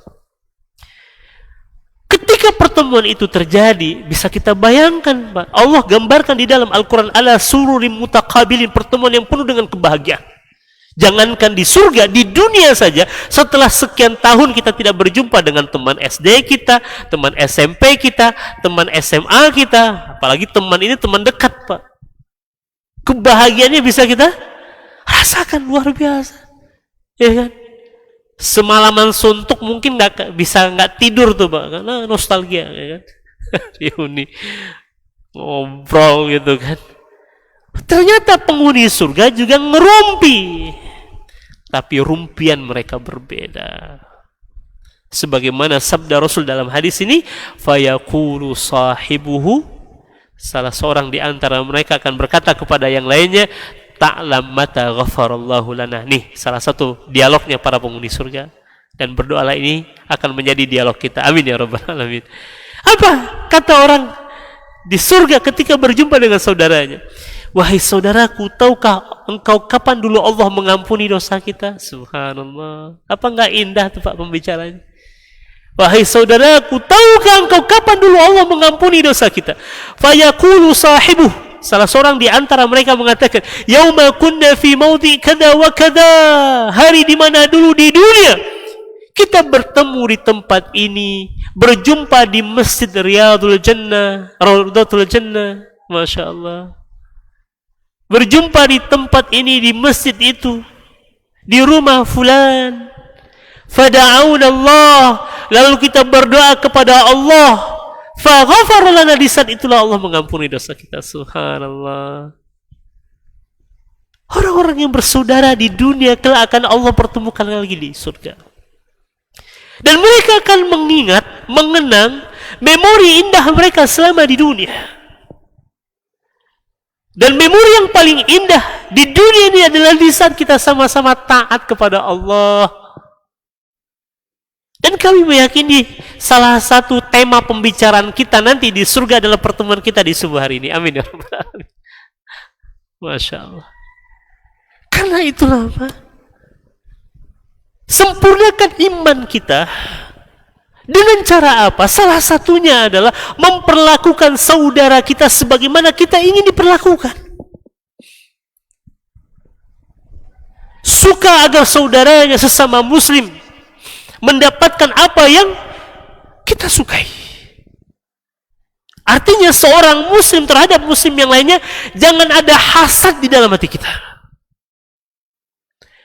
Ketika pertemuan itu terjadi, bisa kita bayangkan, Pak, Allah gambarkan di dalam Al-Quran, ala sururim mutaqabilin, pertemuan yang penuh dengan kebahagiaan. Jangankan di surga, di dunia saja, setelah sekian tahun kita tidak berjumpa dengan teman SD kita, teman SMP kita, teman SMA kita, apalagi teman ini teman dekat, Pak. Kebahagiaannya bisa kita rasakan luar biasa. Ya kan? Semalaman suntuk mungkin nggak tidur tuh, Pak, karena nostalgia, ya kan? Reuni, ngobrol gitu kan. Ternyata penghuni surga juga ngerumpi, tapi rumpian mereka berbeda. Sebagaimana sabda Rasul dalam hadis ini, fayaqulu sahibuhu, salah seorang di antara mereka akan berkata kepada yang lainnya, ta'lam mata ghafarallahu lana. Nih, salah satu dialognya para penghuni surga. Dan berdoalah ini akan menjadi dialog kita. Amin ya rabbal alamin. Apa kata orang di surga ketika berjumpa dengan saudaranya? Wahai saudaraku, tahukah engkau kapan dulu Allah mengampuni dosa kita? Subhanallah. Apa enggak indah tuh Pak pembicaranya? Wahai saudaraku, tahukah engkau kapan dulu Allah mengampuni dosa kita? Fayaqulu sahibuh, salah seorang di antara mereka mengatakan, yauma kunna fi maudhi kada wa kada, hari di mana dulu di dunia kita bertemu di tempat ini, berjumpa di Masjid Riyadul Jannah, Raudatul Jannah, Masya Allah. Berjumpa di tempat ini, di masjid itu, di rumah fulan. Fada'auna Allah, lalu kita berdoa kepada Allah. Faghafara lana, di saat itulah Allah mengampuni dosa kita. Subhanallah. Orang-orang yang bersaudara di dunia kelak akan Allah pertemukan lagi di surga. Dan mereka akan mengingat, mengenang memori indah mereka selama di dunia. Dan memori yang paling indah di dunia ini adalah di saat kita sama-sama taat kepada Allah. Dan kami meyakini salah satu tema pembicaraan kita nanti di surga adalah pertemuan kita di subuh hari ini. Amin ya rabbal alamin. Masya Allah. Karena itulah Pak, sempurnakan iman kita dengan cara apa? Salah satunya adalah memperlakukan saudara kita sebagaimana kita ingin diperlakukan. Suka agar saudaranya sesama muslim mendapatkan apa yang kita sukai. Artinya seorang muslim terhadap muslim yang lainnya jangan ada hasad di dalam hati kita.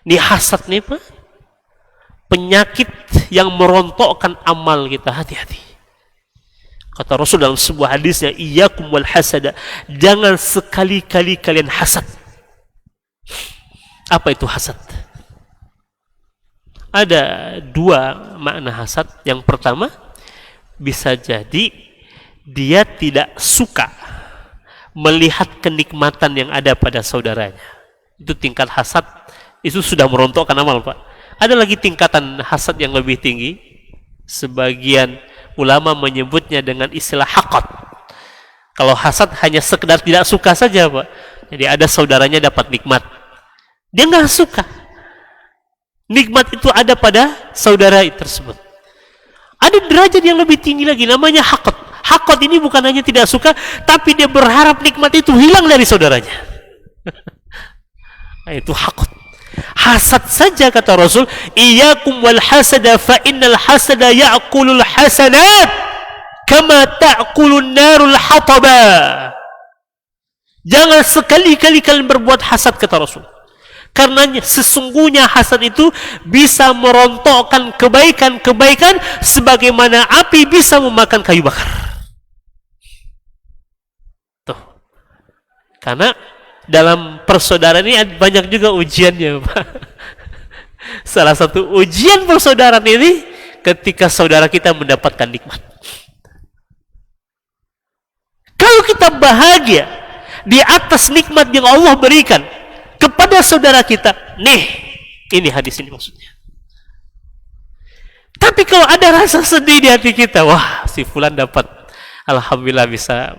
Ini hasad nih Pak, penyakit yang merontokkan amal kita, hati-hati. Kata Rasul dalam sebuah hadisnya, iyyakum wal hasada, jangan sekali-kali kalian hasad. Apa itu hasad? Ada dua makna hasad. Yang pertama, bisa jadi dia tidak suka melihat kenikmatan yang ada pada saudaranya. Itu tingkat hasad, itu sudah merontokkan amal Pak. Ada lagi tingkatan hasad yang lebih tinggi. Sebagian ulama menyebutnya dengan istilah haqad. Kalau hasad hanya sekedar tidak suka saja Pak. Jadi ada saudaranya dapat nikmat, dia nggak suka. Nikmat itu ada pada saudara tersebut. Ada derajat yang lebih tinggi lagi, namanya haqad. Haqad ini bukan hanya tidak suka, tapi dia berharap nikmat itu hilang dari saudaranya. Nah, itu haqad. Hasad saja kata Rasul, iyyakum wal hasada fa innal hasada ya'kulul hasanat kama ta'kulun narul hataba. Jangan sekali-kali kalian berbuat hasad kata Rasul. Karena sesungguhnya hasad itu bisa merontokkan kebaikan-kebaikan sebagaimana api bisa memakan kayu bakar. Tuh. Karena dalam persaudaraan ini banyak juga ujiannya Pak. Salah satu ujian persaudaraan ini ketika saudara kita mendapatkan nikmat. Kalau kita bahagia di atas nikmat yang Allah berikan kepada saudara kita, nih, ini hadis ini maksudnya. Tapi kalau ada rasa sedih di hati kita, wah si fulan dapat, alhamdulillah bisa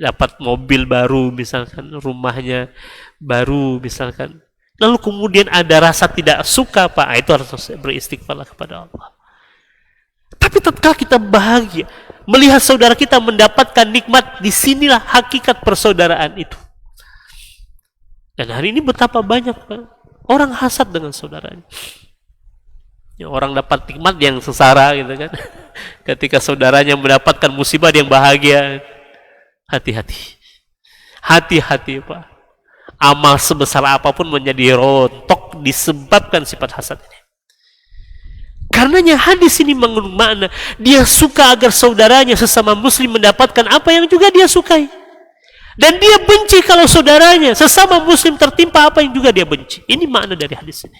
dapat mobil baru misalkan, rumahnya baru misalkan, lalu kemudian ada rasa tidak suka Pak, itu harus beristighfar kepada Allah. Tapi tatkala kita bahagia melihat saudara kita mendapatkan nikmat, disinilah hakikat persaudaraan itu. Dan hari ini betapa banyak Pak Orang hasad dengan saudaranya. Ya, orang dapat nikmat yang sengsara gitu kan. Ketika saudaranya mendapatkan musibah yang bahagia. Hati-hati. Hati-hati Pak. Amal sebesar apapun menjadi rontok disebabkan sifat hasad ini. Karenanya hadis ini mengandung makna dia suka agar saudaranya sesama muslim mendapatkan apa yang juga dia sukai. Dan dia benci kalau saudaranya sesama muslim tertimpa apa yang juga dia benci. Ini makna dari hadis ini.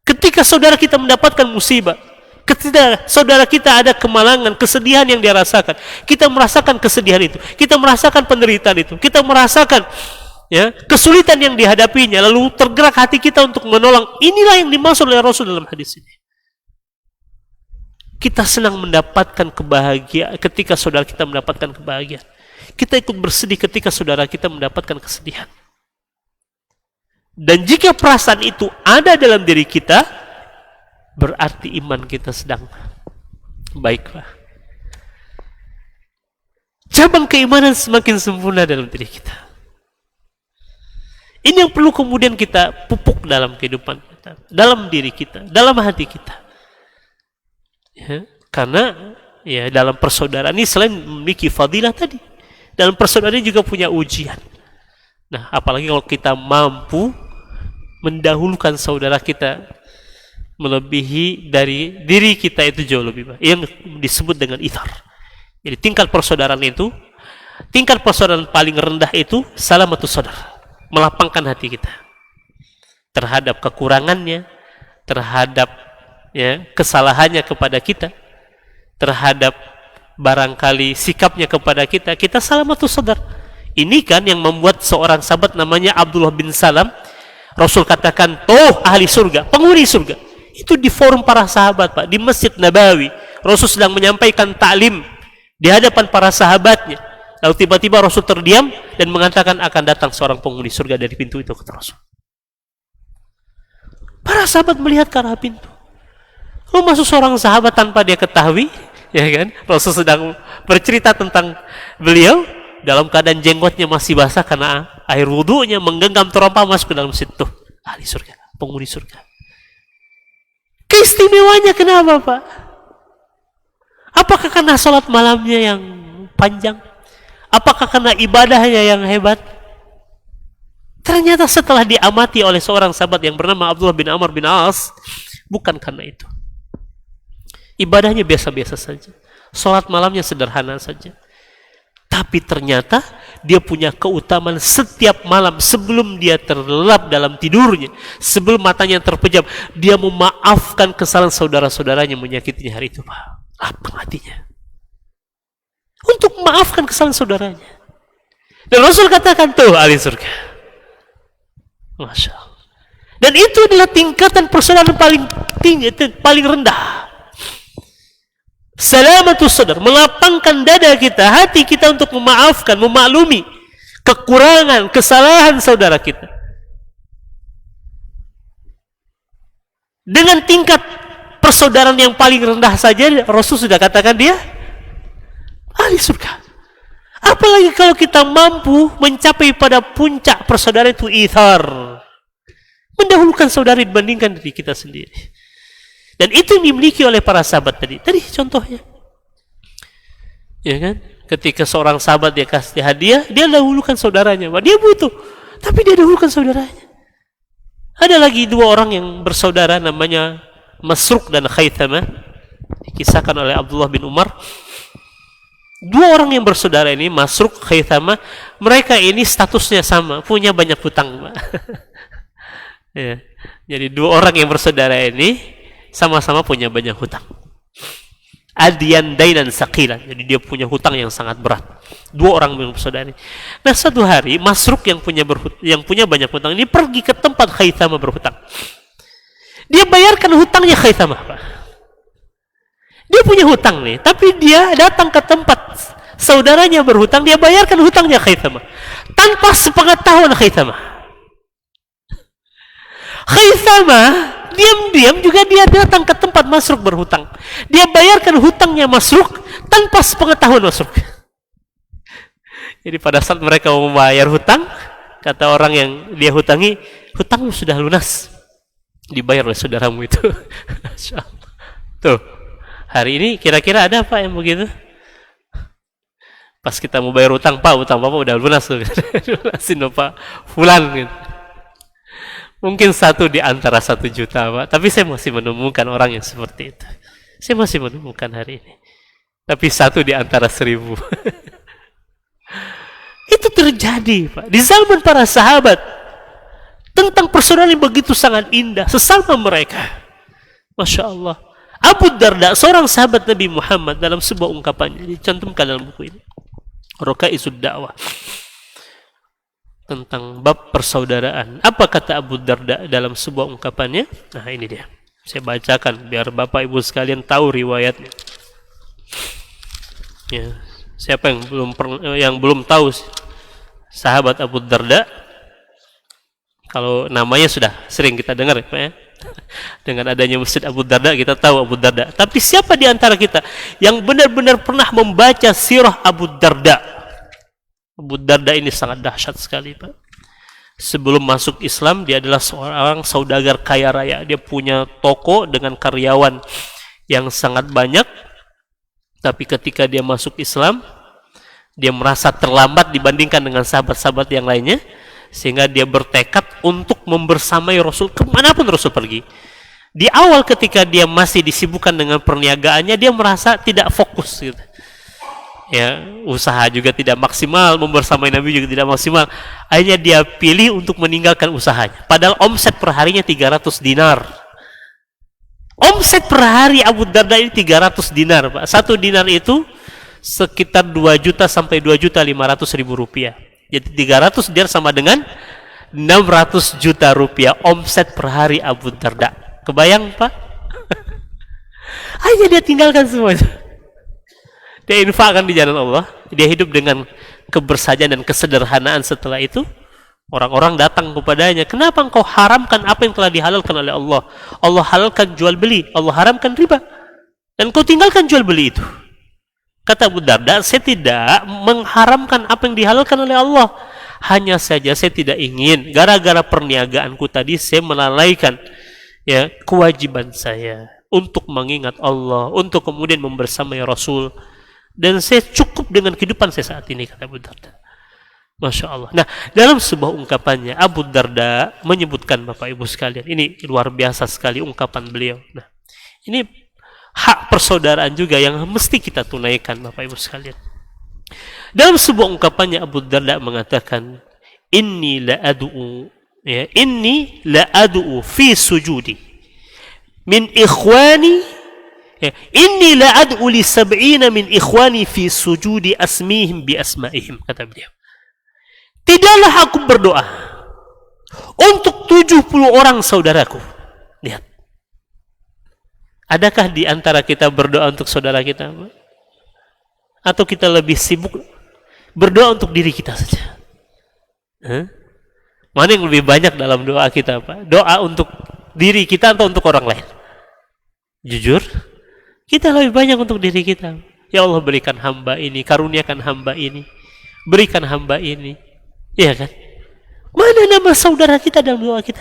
Ketika saudara kita mendapatkan musibah, ketika saudara kita ada kemalangan, kesedihan yang dia rasakan, kita merasakan kesedihan itu, kita merasakan penderitaan itu, kita merasakan ya, kesulitan yang dihadapinya, lalu tergerak hati kita untuk menolong. Inilah yang dimaksud oleh Rasul dalam hadis ini. Kita senang mendapatkan kebahagiaan ketika saudara kita mendapatkan kebahagiaan. Kita ikut bersedih ketika saudara kita mendapatkan kesedihan. Dan jika perasaan itu ada dalam diri kita, berarti iman kita sedang baiklah. Cabang keimanan semakin sempurna dalam diri kita. Ini yang perlu kemudian kita pupuk dalam kehidupan kita, dalam diri kita, dalam hati kita. Ya, karena ya dalam persaudaraan ini selain memiliki fadilah tadi, dalam persaudaraan juga punya ujian. Nah, apalagi kalau kita mampu mendahulukan saudara kita melebihi dari diri kita, itu jauh lebih baik. Yang disebut dengan ithar. Jadi tingkat persaudaraan itu, tingkat persaudaraan paling rendah itu salamatus sadar, melapangkan hati kita terhadap kekurangannya, terhadap ya, kesalahannya kepada kita, terhadap barangkali sikapnya kepada kita, kita salamatus sadar. Ini kan yang membuat seorang sahabat namanya Abdullah bin Salam, Rasul katakan, toh ahli surga, penghuni surga. Itu di forum para sahabat Pak, di Masjid Nabawi. Rasul sedang menyampaikan taklim di hadapan para sahabatnya. Lalu tiba-tiba Rasul terdiam dan mengatakan akan datang seorang penghuni surga dari pintu itu, kata Rasul. Para sahabat melihat ke arah pintu. Lalu masuk seorang sahabat tanpa dia ketahui, ya kan? Rasul sedang bercerita tentang beliau dalam keadaan jenggotnya masih basah karena air wudunya, menggenggam terompa masuk ke dalam situ. Ahli surga, penghuni surga. Keistimewanya kenapa Pak? Apakah karena sholat malamnya yang panjang? Apakah karena ibadahnya yang hebat? Ternyata setelah diamati oleh seorang sahabat yang bernama Abdullah bin Amr bin As, bukan karena itu. Ibadahnya biasa-biasa saja. Sholat malamnya sederhana saja. Tapi ternyata dia punya keutamaan setiap malam sebelum dia terlelap dalam tidurnya, sebelum matanya terpejam, dia memaafkan kesalahan saudara-saudaranya menyakitinya hari itu Pak. Lapang hatinya untuk memaafkan kesalahan saudaranya. Dan Rasul katakan, tuh ahli surga. Masya Allah. Dan itu adalah tingkatan persaudaraan paling tinggi, paling rendah. Salamatus sadar, melapangkan dada kita, hati kita untuk memaafkan, memaklumi kekurangan, kesalahan saudara kita. Dengan tingkat persaudaraan yang paling rendah saja, Rasul sudah katakan dia ahli surga. Apalagi kalau kita mampu mencapai pada puncak persaudaraan itu ithar, mendahulukan saudara dibandingkan diri kita sendiri. Dan itu yang dimiliki oleh para sahabat tadi. Tadi contohnya, ya kan? Ketika seorang sahabat dia kasih hadiah, dia dahulukan saudaranya. Dia butuh, tapi dia dahulukan saudaranya. Ada lagi dua orang yang bersaudara, namanya Masruq dan Khaythamah, dikisahkan oleh Abdullah bin Umar. Dua orang yang bersaudara ini, Masruq, Khaythamah, mereka ini statusnya sama, punya banyak hutang. Ya. Jadi dua orang yang bersaudara ini sama-sama punya banyak hutang. Adiyan dainan saqilan. Jadi dia punya hutang yang sangat berat. Dua orang yang bersaudara. Nah, suatu hari Masruq yang punya banyak hutang ini pergi ke tempat Khaythamah berhutang. Dia bayarkan hutangnya Khaythamah, Pak. Dia punya hutang nih, tapi dia datang ke tempat saudaranya berhutang, dia bayarkan hutangnya Khaythamah tanpa sepengetahuan Khaythamah. Khaythamah diam-diam juga dia datang ke tempat Masruq berhutang. Dia bayarkan hutangnya Masruq tanpa sepengetahuan Masruq. Jadi pada saat mereka mau membayar hutang, Kata orang yang dia hutangi, hutangmu sudah lunas, dibayar oleh saudaramu itu. Tuh, hari ini kira-kira ada apa yang begitu? Pas kita mau bayar utang Bapak udah lunas tuh. Lunasin Pak Fulan gitu. Mungkin 1 di antara 1 juta Pak, tapi saya masih menemukan orang yang seperti itu. Saya masih menemukan hari ini. Tapi 1 di antara 1000. Itu terjadi Pak di zaman para sahabat, tentang persaudaraan yang begitu sangat indah sesama mereka. Masya Allah. Abu Darda, seorang sahabat Nabi Muhammad, dalam sebuah ungkapannya dicantumkan dalam buku ini, Rakaizud Da'wah, tentang bab persaudaraan. Apa kata Abu Darda dalam sebuah ungkapannya? Nah, ini dia. Saya bacakan biar Bapak Ibu sekalian tahu riwayatnya. Ya, siapa yang belum tahu sahabat Abu Darda? Kalau namanya sudah sering kita dengar Pak ya. Dengan adanya Masjid Abu Darda kita tahu Abu Darda. Tapi siapa di antara kita yang benar-benar pernah membaca sirah Abu Darda? Abu Darda ini sangat dahsyat sekali Pak. Sebelum masuk Islam dia adalah seorang saudagar kaya raya. Dia punya toko dengan karyawan yang sangat banyak. Tapi ketika dia masuk Islam, dia merasa terlambat dibandingkan dengan sahabat-sahabat yang lainnya, sehingga dia bertekad untuk membersamai Rasul kemanapun Rasul pergi. Di awal ketika dia masih disibukkan dengan perniagaannya, dia merasa tidak fokus gitu. Ya, usaha juga tidak maksimal, membersamai Nabi juga tidak maksimal. Akhirnya dia pilih untuk meninggalkan usahanya. Padahal omset per harinya 300 dinar. Omset per hari Abu Darda ini 300 dinar, Pak. 1 dinar itu sekitar 2 juta sampai 2.500.000 rupiah. Jadi 300 dinar sama dengan 600 juta rupiah omset per hari Abu Darda. Kebayang, Pak? Akhirnya dia tinggalkan semua itu. Dia infakkan di jalan Allah. Dia hidup dengan kebersamaan dan kesederhanaan. Setelah itu orang-orang datang kepadanya, kenapa engkau haramkan apa yang telah dihalalkan oleh Allah? Allah halalkan jual beli, Allah haramkan riba, dan kau tinggalkan jual beli itu. Kata Abu Darda, saya tidak mengharamkan apa yang dihalalkan oleh Allah, hanya saja saya tidak ingin gara-gara perniagaanku tadi saya melalaikan ya kewajiban saya untuk mengingat Allah, untuk kemudian membersamai Rasul, dan saya cukup dengan kehidupan saya saat ini, kata Abu Darda. Masya Allah. Nah, dalam sebuah ungkapannya Abu Darda menyebutkan, Bapak Ibu sekalian, ini luar biasa sekali ungkapan beliau. Nah, ini hak persaudaraan juga yang mesti kita tunaikan, Bapak Ibu sekalian. Dalam sebuah ungkapannya Abu Darda mengatakan, inni la ad'u fi sujudi min ikhwani, inni la ad'u li 70 min ikhwani fi sujudi asmihim bi asma'ihim, kata beliau. Tidaklah aku berdoa untuk 70 orang saudaraku. Lihat. Adakah di antara kita berdoa untuk saudara kita? Atau kita lebih sibuk berdoa untuk diri kita saja? Mana yang lebih banyak dalam doa kita, Pak? Doa untuk diri kita atau untuk orang lain? Jujur, kita lebih banyak untuk diri kita. Ya Allah, berikan hamba ini, karuniakan hamba ini, berikan hamba ini. Iya kan? Mana nama saudara kita dalam doa kita?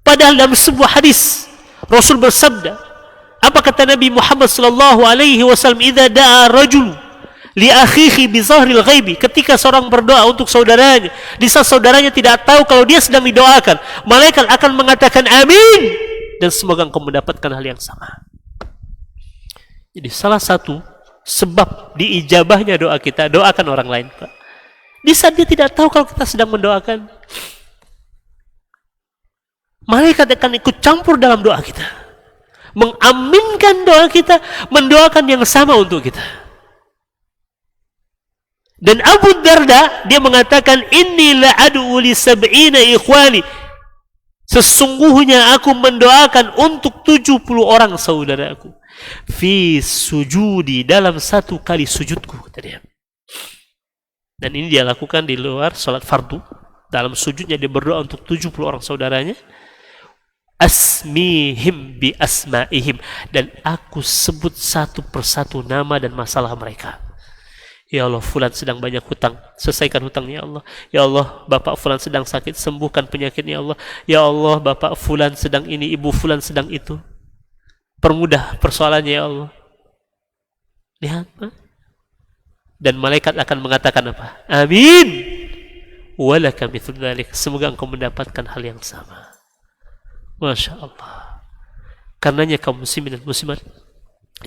Padahal dalam sebuah hadis Rasul bersabda, apa kata Nabi Muhammad sallallahu alaihi wasallam, "Idza da'a rajul li akhihi bi zahril ghaibi," ketika seorang berdoa untuk saudaranya, di saat saudaranya tidak tahu kalau dia sedang didoakan, malaikat akan mengatakan amin, dan semoga engkau mendapatkan hal yang sama. Jadi salah satu sebab diijabahnya doa kita, doakan orang lain, Pak. Di saat dia tidak tahu kalau kita sedang mendoakan, malaikat akan ikut campur dalam doa kita, mengaminkan doa kita, mendoakan yang sama untuk kita. Dan Abu Darda dia mengatakan, inni la ad'u li 70 ikhwani, sesungguhnya aku mendoakan untuk 70 orang saudaraku, fi sujudi, dalam 1 kali sujudku, kata dia. Dan ini dia lakukan di luar salat fardu. Dalam sujudnya dia berdoa untuk 70 orang saudaranya. Asmihim bi asma'ihim, dan aku sebut satu persatu nama dan masalah mereka. Ya Allah, fulan sedang banyak hutang, selesaikan hutangnya ya Allah. Ya Allah, bapak fulan sedang sakit, sembuhkan penyakitnya ya Allah. Ya Allah, bapak fulan sedang ini, ibu fulan sedang itu, permudah persoalannya ya Allah. Lihat, dan malaikat akan mengatakan apa? Amin. Walaka mithlu dzalik. Semoga engkau mendapatkan hal yang sama. Masya Allah. Karenanya kaum muslimin dan muslimat,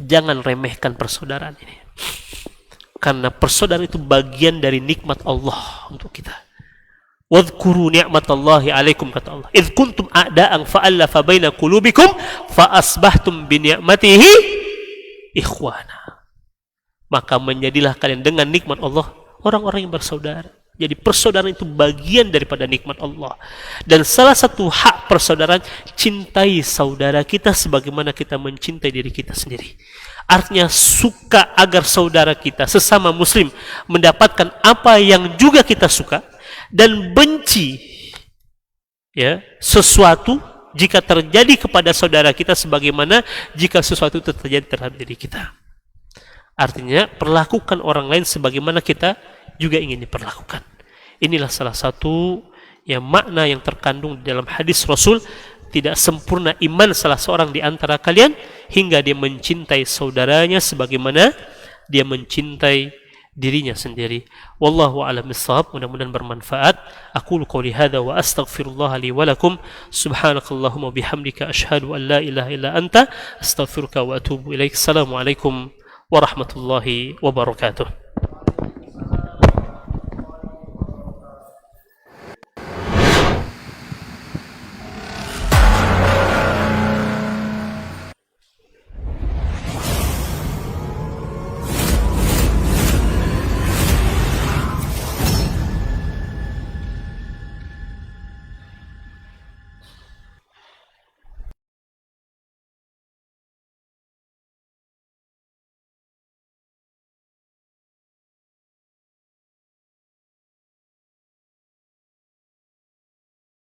jangan remehkan persaudaraan ini. Karena persaudaraan itu bagian dari nikmat Allah untuk kita. Wadhkuru ni'matallahi alaikum, kata Allah. Idh kuntum a'da'an fa'allafa baina qulubikum fa asbahtum bi ni'matihi ikhwana. Maka menjadilah kalian dengan nikmat Allah orang-orang yang bersaudara. Jadi persaudaraan itu bagian daripada nikmat Allah. Dan salah satu hak persaudaraan, cintai saudara kita sebagaimana kita mencintai diri kita sendiri. Artinya suka agar saudara kita sesama muslim mendapatkan apa yang juga kita suka, dan benci ya sesuatu jika terjadi kepada saudara kita sebagaimana jika sesuatu itu terjadi terhadap diri kita. Artinya perlakukan orang lain sebagaimana kita juga ingin diperlakukan. Inilah salah satu yang makna yang terkandung di dalam hadis Rasul, tidak sempurna iman salah seorang di antara kalian hingga dia mencintai saudaranya sebagaimana dia mencintai dirinya sendiri. Wallahu a'lam bissawab. Mudah-mudahan bermanfaat. Aqulu qouli hadza wa astaghfirullah li wa lakum. Subhanakallahumma bihamdika asyhadu an la ilaha illa anta astaghfiruka wa atubu ilaik. Assalamualaikum warahmatullahi wabarakatuh.